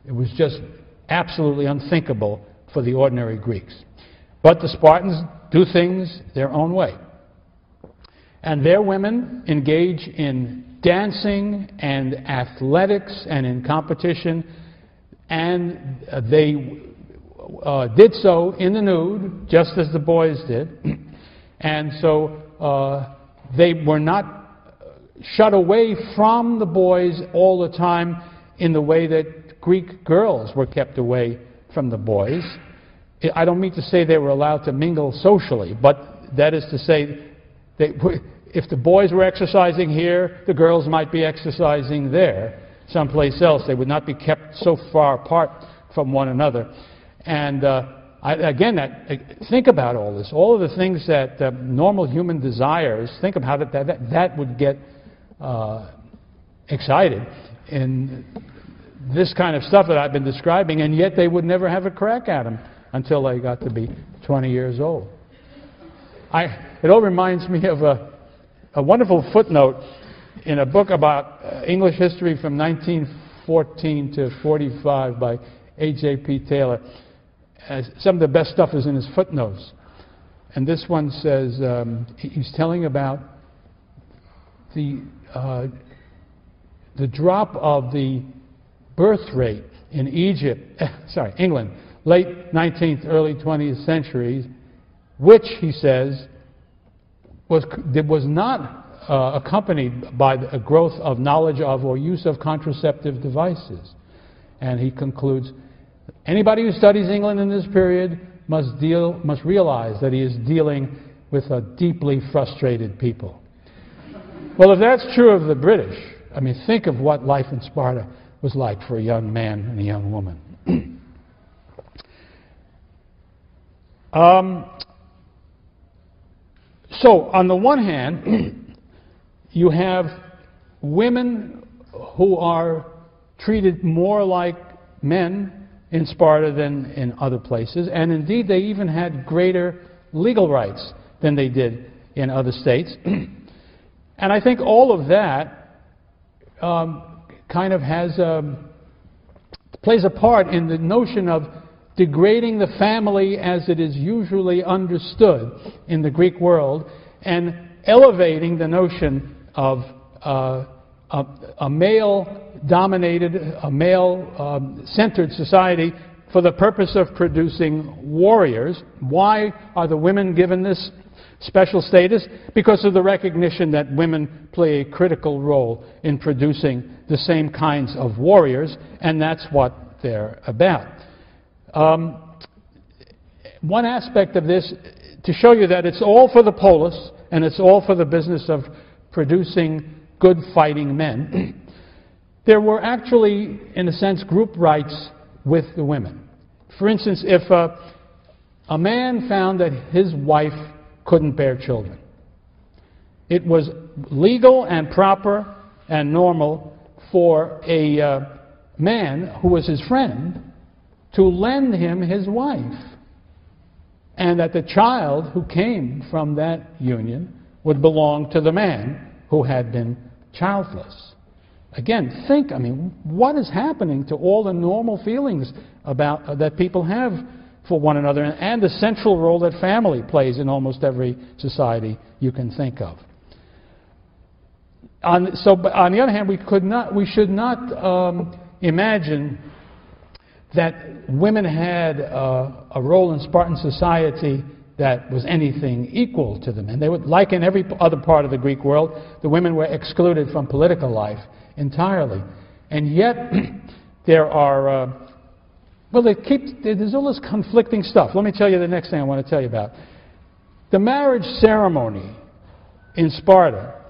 It was just absolutely unthinkable for the ordinary Greeks. But the Spartans do things their own way. And their women engage in dancing and athletics and in competition, and they did so in the nude, just as the boys did. And so they were not shut away from the boys all the time in the way that Greek girls were kept away from the boys. I don't mean to say they were allowed to mingle socially, but that is to say, if the boys were exercising here, the girls might be exercising there, someplace else. They would not be kept so far apart from one another. And think about all this, all of the things that normal human desires. Think of how that would get excited in this kind of stuff that I've been describing, and yet they would never have a crack at them until they got to be 20 years old. It all reminds me of a wonderful footnote in a book about English history from 1914 to 45 by A.J.P. Taylor. Some of the best stuff is in his footnotes. And this one says, he's telling about the drop of the birth rate in England, late 19th, early 20th centuries, which, he says, was not accompanied by a growth of knowledge of or use of contraceptive devices. And he concludes, anybody who studies England in this period must realize that he is dealing with a deeply frustrated people. Well, if that's true of the British, I mean, think of what life in Sparta was like for a young man and a young woman. So, on the one hand, you have women who are treated more like men in Sparta than in other places, and indeed they even had greater legal rights than they did in other states. And I think all of that kind of plays a part in the notion of degrading the family as it is usually understood in the Greek world, and elevating the notion of a male-dominated, a male-centered society for the purpose of producing warriors. Why are the women given this special status? Because of the recognition that women play a critical role in producing the same kinds of warriors, and that's what they're about. One aspect of this, to show you that it's all for the polis, and it's all for the business of producing good fighting men, there were actually, in a sense, group rights with the women. For instance, if a man found that his wife couldn't bear children, it was legal and proper and normal for a man who was his friend to lend him his wife, and that the child who came from that union would belong to the man who had been childless. Again, think, I mean, what is happening to all the normal feelings about that people have for one another, and the central role that family plays in almost every society you can think of. But on the other hand, we should not imagine that women had a role in Spartan society that was anything equal to them. And they would, like in every other part of the Greek world, the women were excluded from political life entirely. And yet, there are, there's all this conflicting stuff. Let me tell you the next thing I want to tell you about. The marriage ceremony in Sparta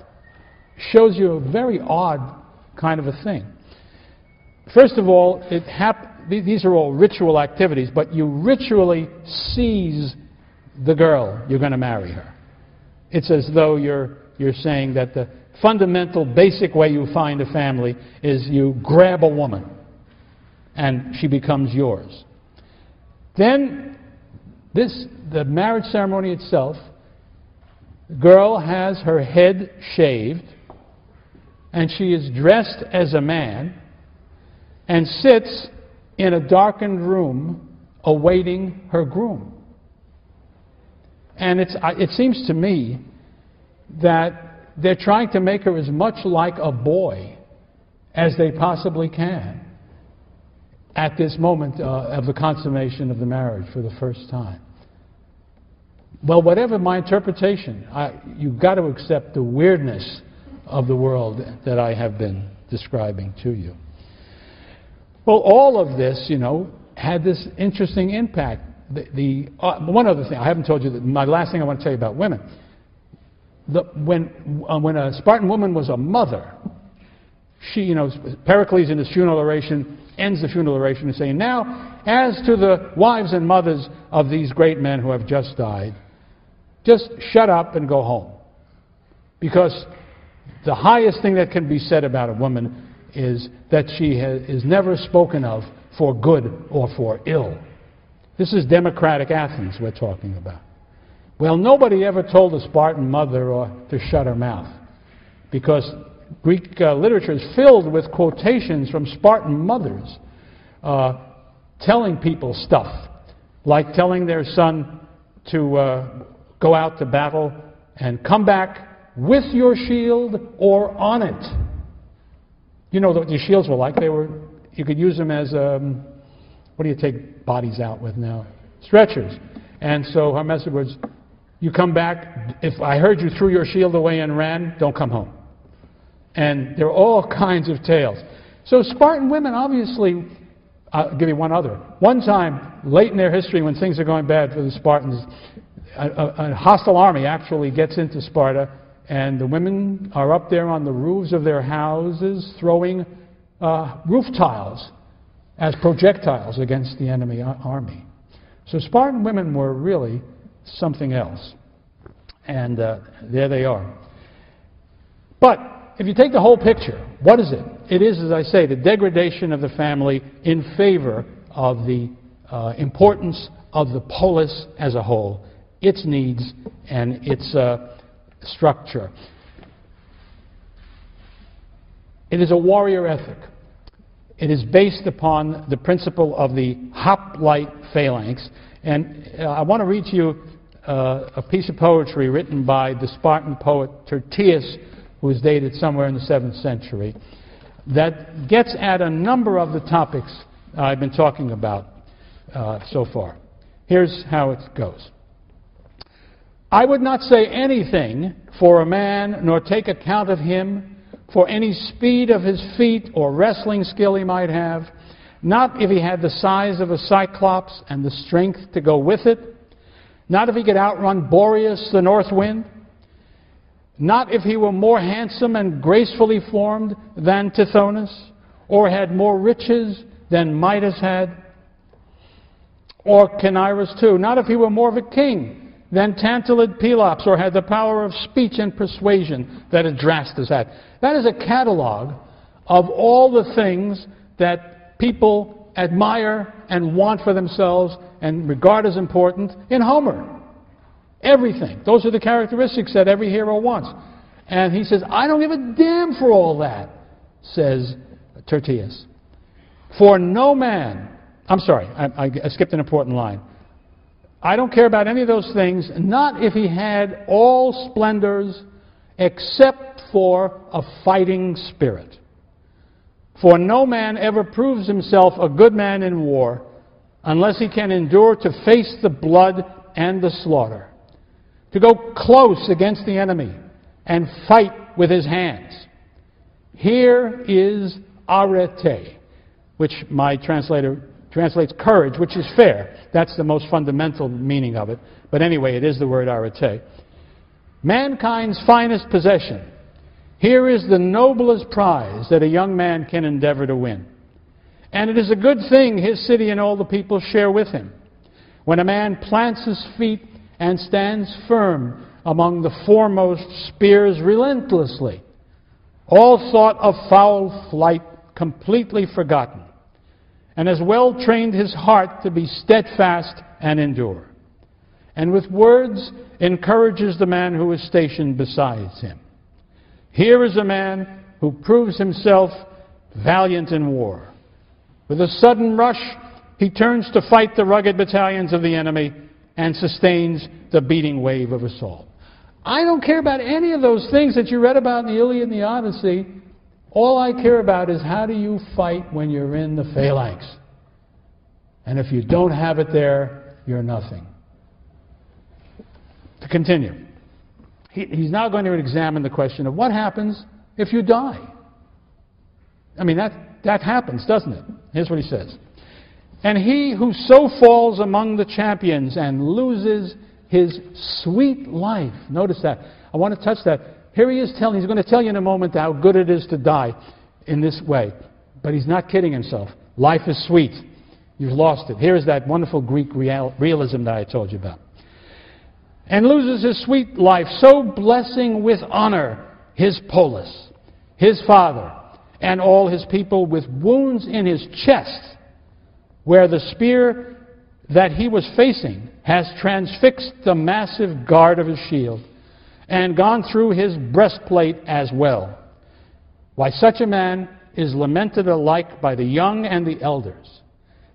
shows you a very odd kind of a thing. First of all, these are all ritual activities, but you ritually seize the girl you're going to marry her. It's as though you're saying that the fundamental, basic way you find a family is you grab a woman and she becomes yours. Then, the marriage ceremony itself, the girl has her head shaved and she is dressed as a man and sits in a darkened room awaiting her groom. And it seems to me that they're trying to make her as much like a boy as they possibly can at this moment of the consummation of the marriage for the first time. Well, whatever my interpretation, you've got to accept the weirdness of the world that I have been describing to you. Well, all of this, had this interesting impact. One other thing, I haven't told you, my last thing I want to tell you about women. When a Spartan woman was a mother, she, Pericles in his funeral oration ends the funeral oration and saying, now, as to the wives and mothers of these great men who have just died, just shut up and go home. Because the highest thing that can be said about a woman is that she is never spoken of for good or for ill. This is democratic Athens we're talking about. Well, nobody ever told a Spartan mother to shut her mouth, because Greek literature is filled with quotations from Spartan mothers telling people stuff, like telling their son to go out to battle and come back with your shield or on it. You know what the shields were like? You could use them as, what do you take bodies out with now? Stretchers. And so her message was, you come back, if I heard you threw your shield away and ran, don't come home. And there are all kinds of tales. So Spartan women, obviously, I'll give you one other. One time, late in their history, when things are going bad for the Spartans, a hostile army actually gets into Sparta, and the women are up there on the roofs of their houses throwing roof tiles as projectiles against the enemy army. So Spartan women were really something else. And there they are. But if you take the whole picture, what is it? It is, as I say, the degradation of the family in favor of the importance of the polis as a whole, its needs and its structure. It is a warrior ethic. It is based upon the principle of the hoplite phalanx. And I want to read to you a piece of poetry written by the Spartan poet Tertius, who is dated somewhere in the 7th century, that gets at a number of the topics I've been talking about so far. Here's how it goes. I would not say anything for a man, nor take account of him, for any speed of his feet or wrestling skill he might have, not if he had the size of a cyclops and the strength to go with it, not if he could outrun Boreas the north wind, not if he were more handsome and gracefully formed than Tithonus, or had more riches than Midas had, or Cinyras too, not if he were more of a king than Tantalid Pelops, or had the power of speech and persuasion that Adrastus had. That is a catalog of all the things that people admire and want for themselves and regard as important in Homer. Everything. Those are the characteristics that every hero wants. And he says, I don't give a damn for all that, says Tertius. For no man, I'm sorry, I skipped an important line. I don't care about any of those things, not if he had all splendors except for a fighting spirit. For no man ever proves himself a good man in war unless he can endure to face the blood and the slaughter, to go close against the enemy and fight with his hands. Here is arete, which my translator translates courage, which is fair. That's the most fundamental meaning of it. But anyway, it is the word arete. Mankind's finest possession. Here is the noblest prize that a young man can endeavor to win. And it is a good thing his city and all the people share with him. When a man plants his feet and stands firm among the foremost spears relentlessly, all thought of foul flight completely forgotten, and has well trained his heart to be steadfast and endure, and with words encourages the man who is stationed beside him. Here is a man who proves himself valiant in war. With a sudden rush, he turns to fight the rugged battalions of the enemy and sustains the beating wave of assault. I don't care about any of those things that you read about in the Iliad and the Odyssey. All I care about is how do you fight when you're in the phalanx. And if you don't have it there, you're nothing. To continue, he's now going to examine the question of what happens if you die. I mean, that happens, doesn't it? Here's what he says. And he who so falls among the champions and loses his sweet life. Notice that. I want to touch that. Here he is telling, he's going to tell you in a moment how good it is to die in this way. But he's not kidding himself. Life is sweet. You've lost it. Here is that wonderful Greek realism that I told you about. And loses his sweet life, so blessing with honor his polis, his father, and all his people with wounds in his chest, where the spear that he was facing has transfixed the massive guard of his shield and gone through his breastplate as well. Why, such a man is lamented alike by the young and the elders,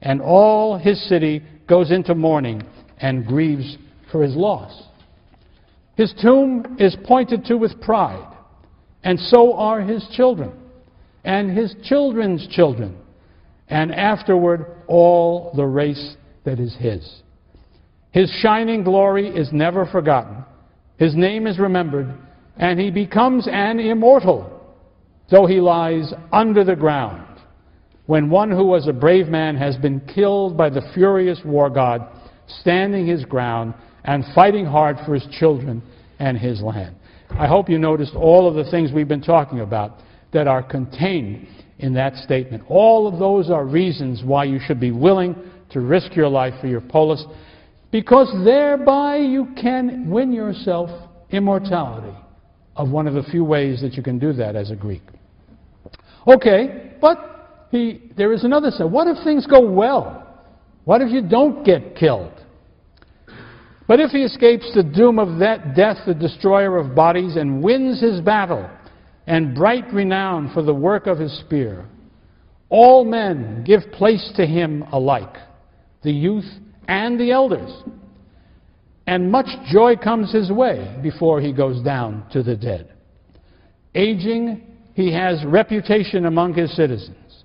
and all his city goes into mourning and grieves for his loss. His tomb is pointed to with pride, and so are his children, and his children's children, and afterward all the race that is his. His shining glory is never forgotten. His name is remembered, and he becomes an immortal, though he lies under the ground, when one who was a brave man has been killed by the furious war god, standing his ground and fighting hard for his children and his land. I hope you noticed all of the things we've been talking about that are contained in that statement. All of those are reasons why you should be willing to risk your life for your polis, because thereby you can win yourself immortality, of one of the few ways that you can do that as a Greek. Okay, but there is another side. What if things go well? What if you don't get killed? But if he escapes the doom of that death, the destroyer of bodies, and wins his battle, and bright renown for the work of his spear, all men give place to him alike, the youth and the elders, and much joy comes his way before he goes down to the dead. Aging, he has reputation among his citizens.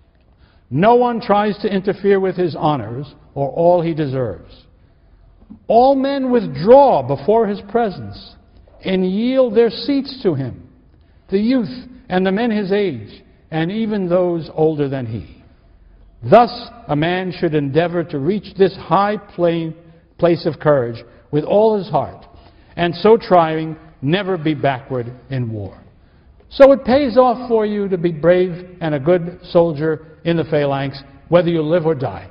No one tries to interfere with his honors or all he deserves. All men withdraw before his presence and yield their seats to him, the youth and the men his age, and even those older than he. Thus a man should endeavor to reach this high place of courage with all his heart, and so trying, never be backward in war. So it pays off for you to be brave and a good soldier in the phalanx, whether you live or die.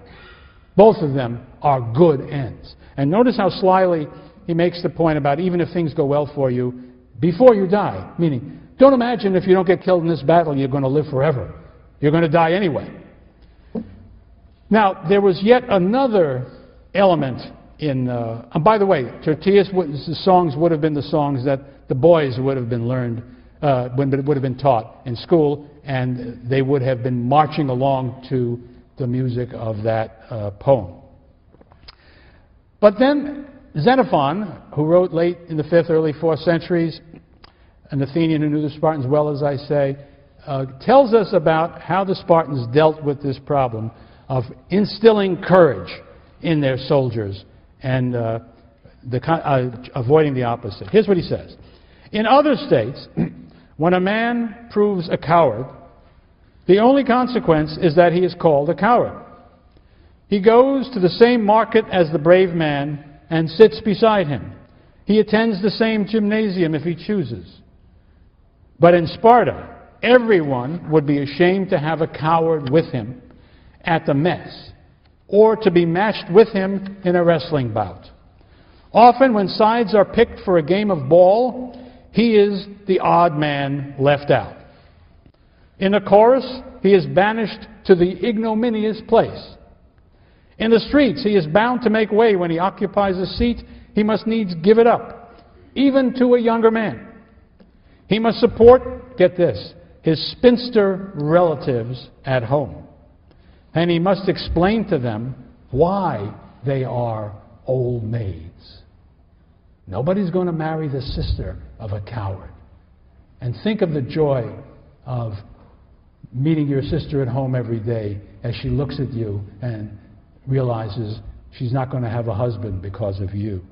Both of them are good ends. And notice how slyly he makes the point about even if things go well for you, before you die. Meaning, don't imagine if you don't get killed in this battle, you're going to live forever. You're going to die anyway. Now, there was yet another element in... and by the way, Tertius' songs would have been the songs that the boys would have been learned, would have been taught in school, and they would have been marching along to the music of that poem. But then Xenophon, who wrote late in the 5th, early 4th centuries, an Athenian who knew the Spartans well, as I say, tells us about how the Spartans dealt with this problem of instilling courage in their soldiers. And avoiding the opposite. Here's what he says. In other states, when a man proves a coward, the only consequence is that he is called a coward. He goes to the same market as the brave man and sits beside him. He attends the same gymnasium if he chooses. But in Sparta, everyone would be ashamed to have a coward with him at the mess, or to be matched with him in a wrestling bout. Often when sides are picked for a game of ball, he is the odd man left out. In a chorus, he is banished to the ignominious place. In the streets, he is bound to make way. When he occupies a seat, he must needs give it up, even to a younger man. He must support, get this, his spinster relatives at home. And he must explain to them why they are old maids. Nobody's going to marry the sister of a coward. And think of the joy of meeting your sister at home every day as she looks at you and realizes she's not going to have a husband because of you.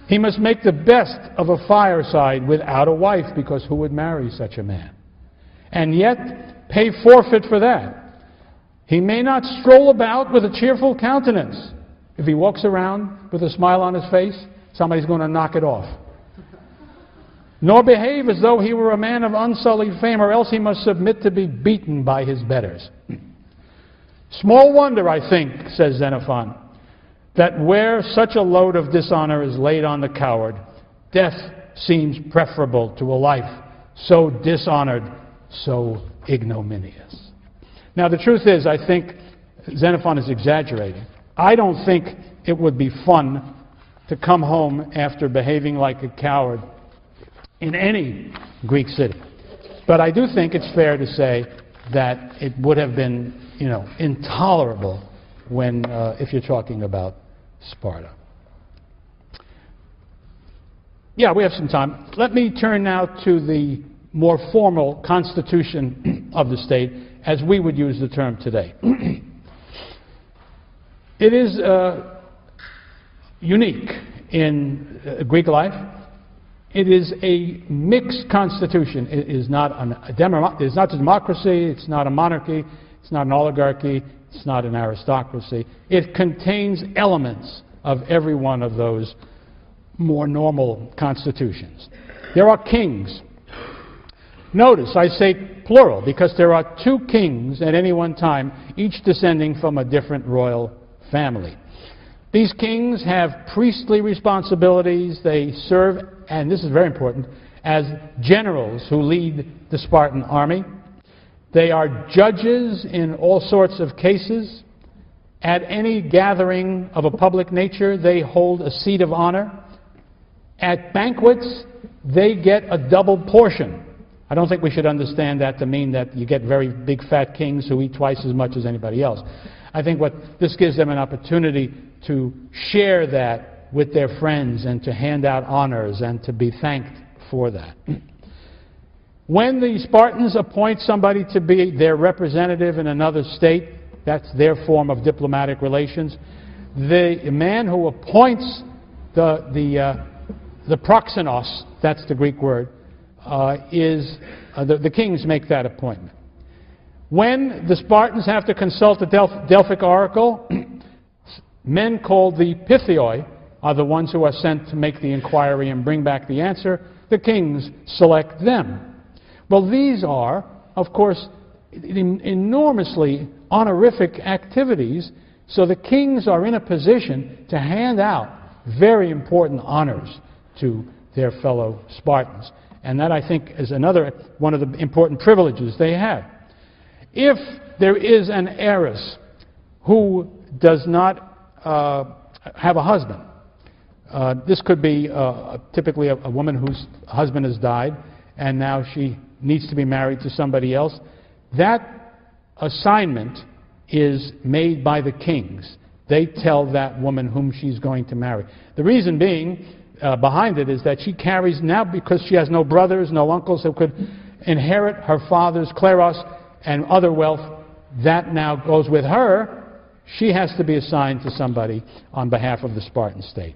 He must make the best of a fireside without a wife, because who would marry such a man? And yet pay forfeit for that. He may not stroll about with a cheerful countenance. If he walks around with a smile on his face, somebody's going to knock it off. Nor behave as though he were a man of unsullied fame, or else he must submit to be beaten by his betters. Small wonder, I think, says Xenophon, that where such a load of dishonor is laid on the coward, death seems preferable to a life so dishonored, so ignominious. Now, the truth is, I think Xenophon is exaggerating. I don't think it would be fun to come home after behaving like a coward in any Greek city. But I do think it's fair to say that it would have been, intolerable when, if you're talking about Sparta. Yeah, we have some time. Let me turn now to the more formal constitution of the state, as we would use the term today. It is unique in Greek life. It is a mixed constitution. It is not a democracy, it's not a monarchy, it's not an oligarchy, it's not an aristocracy. It contains elements of every one of those more normal constitutions. There are kings. Notice I say plural because there are two kings at any one time, each descending from a different royal family. These kings have priestly responsibilities. They serve, and this is very important, as generals who lead the Spartan army. They are judges in all sorts of cases. At any gathering of a public nature, they hold a seat of honor. At banquets, they get a double portion. I don't think we should understand that to mean that you get very big fat kings who eat twice as much as anybody else. I think what this gives them an opportunity to share that with their friends and to hand out honors and to be thanked for that. When the Spartans appoint somebody to be their representative in another state, that's their form of diplomatic relations, the man who appoints the proxenos, that's the Greek word, the kings make that appointment. When the Spartans have to consult the Delphic oracle, men called the Pythioi are the ones who are sent to make the inquiry and bring back the answer. The kings select them. Well, these are, of course, enormously honorific activities, so the kings are in a position to hand out very important honors to their fellow Spartans. And that, I think, is another one of the important privileges they have. If there is an heiress who does not have a husband, this could be typically a woman whose husband has died, and now she needs to be married to somebody else. That assignment is made by the kings. They tell that woman whom she's going to marry. The reason being behind it is that she carries now, because she has no brothers, no uncles who could inherit her father's kleros and other wealth, that now goes with her, she has to be assigned to somebody on behalf of the Spartan state.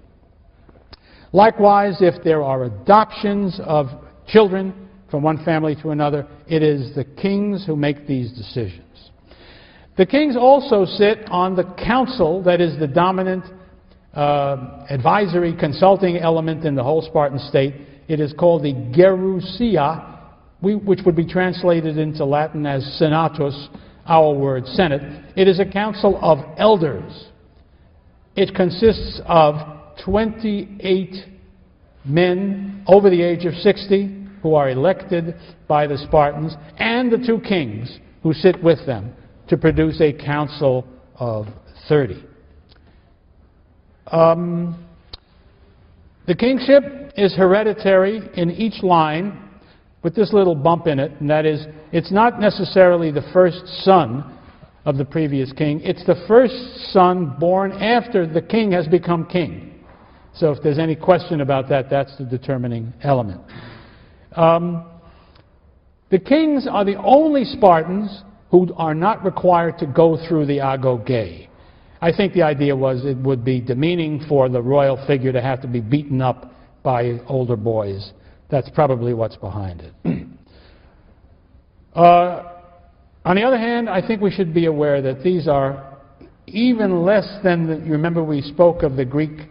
Likewise, if there are adoptions of children from one family to another, it is the kings who make these decisions. The kings also sit on the council that is the dominant advisory consulting element in the whole Spartan state. It is called the Gerousia, which would be translated into Latin as senatus, our word senate. It is a council of elders. It consists of 28 men over the age of 60 who are elected by the Spartans, and the 2 kings who sit with them to produce a council of 30. The kingship is hereditary in each line with this little bump in it, and that is, it's not necessarily the first son of the previous king. It's the first son born after the king has become king. So if there's any question about that, that's the determining element. The kings are the only Spartans who are not required to go through the agoge. I think the idea was it would be demeaning for the royal figure to have to be beaten up by older boys. That's probably what's behind it. On the other hand, I think we should be aware that these are even less than you remember we spoke of the Greek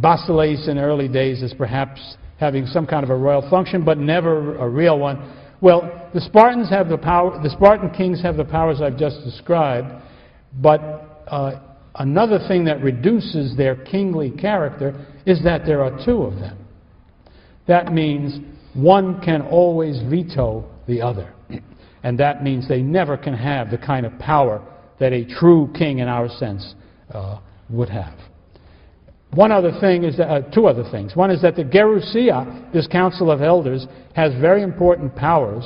basileis in early days as perhaps having some kind of a royal function, but never a real one. Well, the Spartans have the power, the Spartan kings have the powers I've just described, but another thing that reduces their kingly character is that there are 2 of them. That means one can always veto the other. And that means they never can have the kind of power that a true king in our sense would have. One other thing is that, 2 other things. One is that the Gerousia, this council of elders, has very important powers,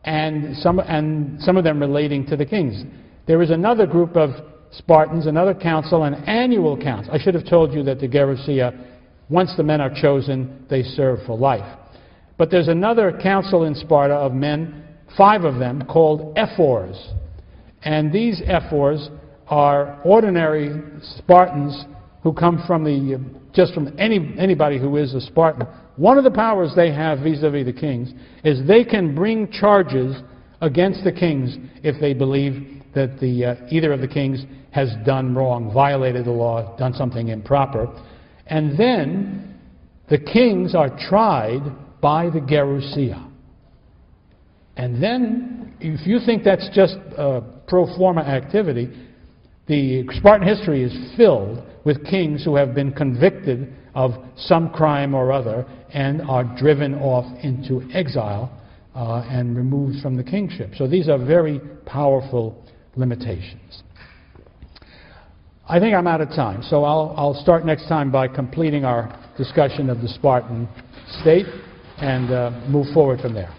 and some of them relating to the kings. There is another group of Spartans, another council, an annual council. I should have told you that the Gerousia, once the men are chosen, they serve for life. But there's another council in Sparta of men, 5 of them, called ephors. And these ephors are ordinary Spartans who come from just from anybody who is a Spartan. One of the powers they have vis-a-vis the kings is they can bring charges against the kings if they believe that either of the kings has done wrong, violated the law, done something improper. And then the kings are tried by the Gerousia. And then, if you think that's just pro forma activity, the Spartan history is filled with kings who have been convicted of some crime or other and are driven off into exile and removed from the kingship. So these are very powerful limitations. I think I'm out of time, so I'll start next time by completing our discussion of the Spartan state and move forward from there.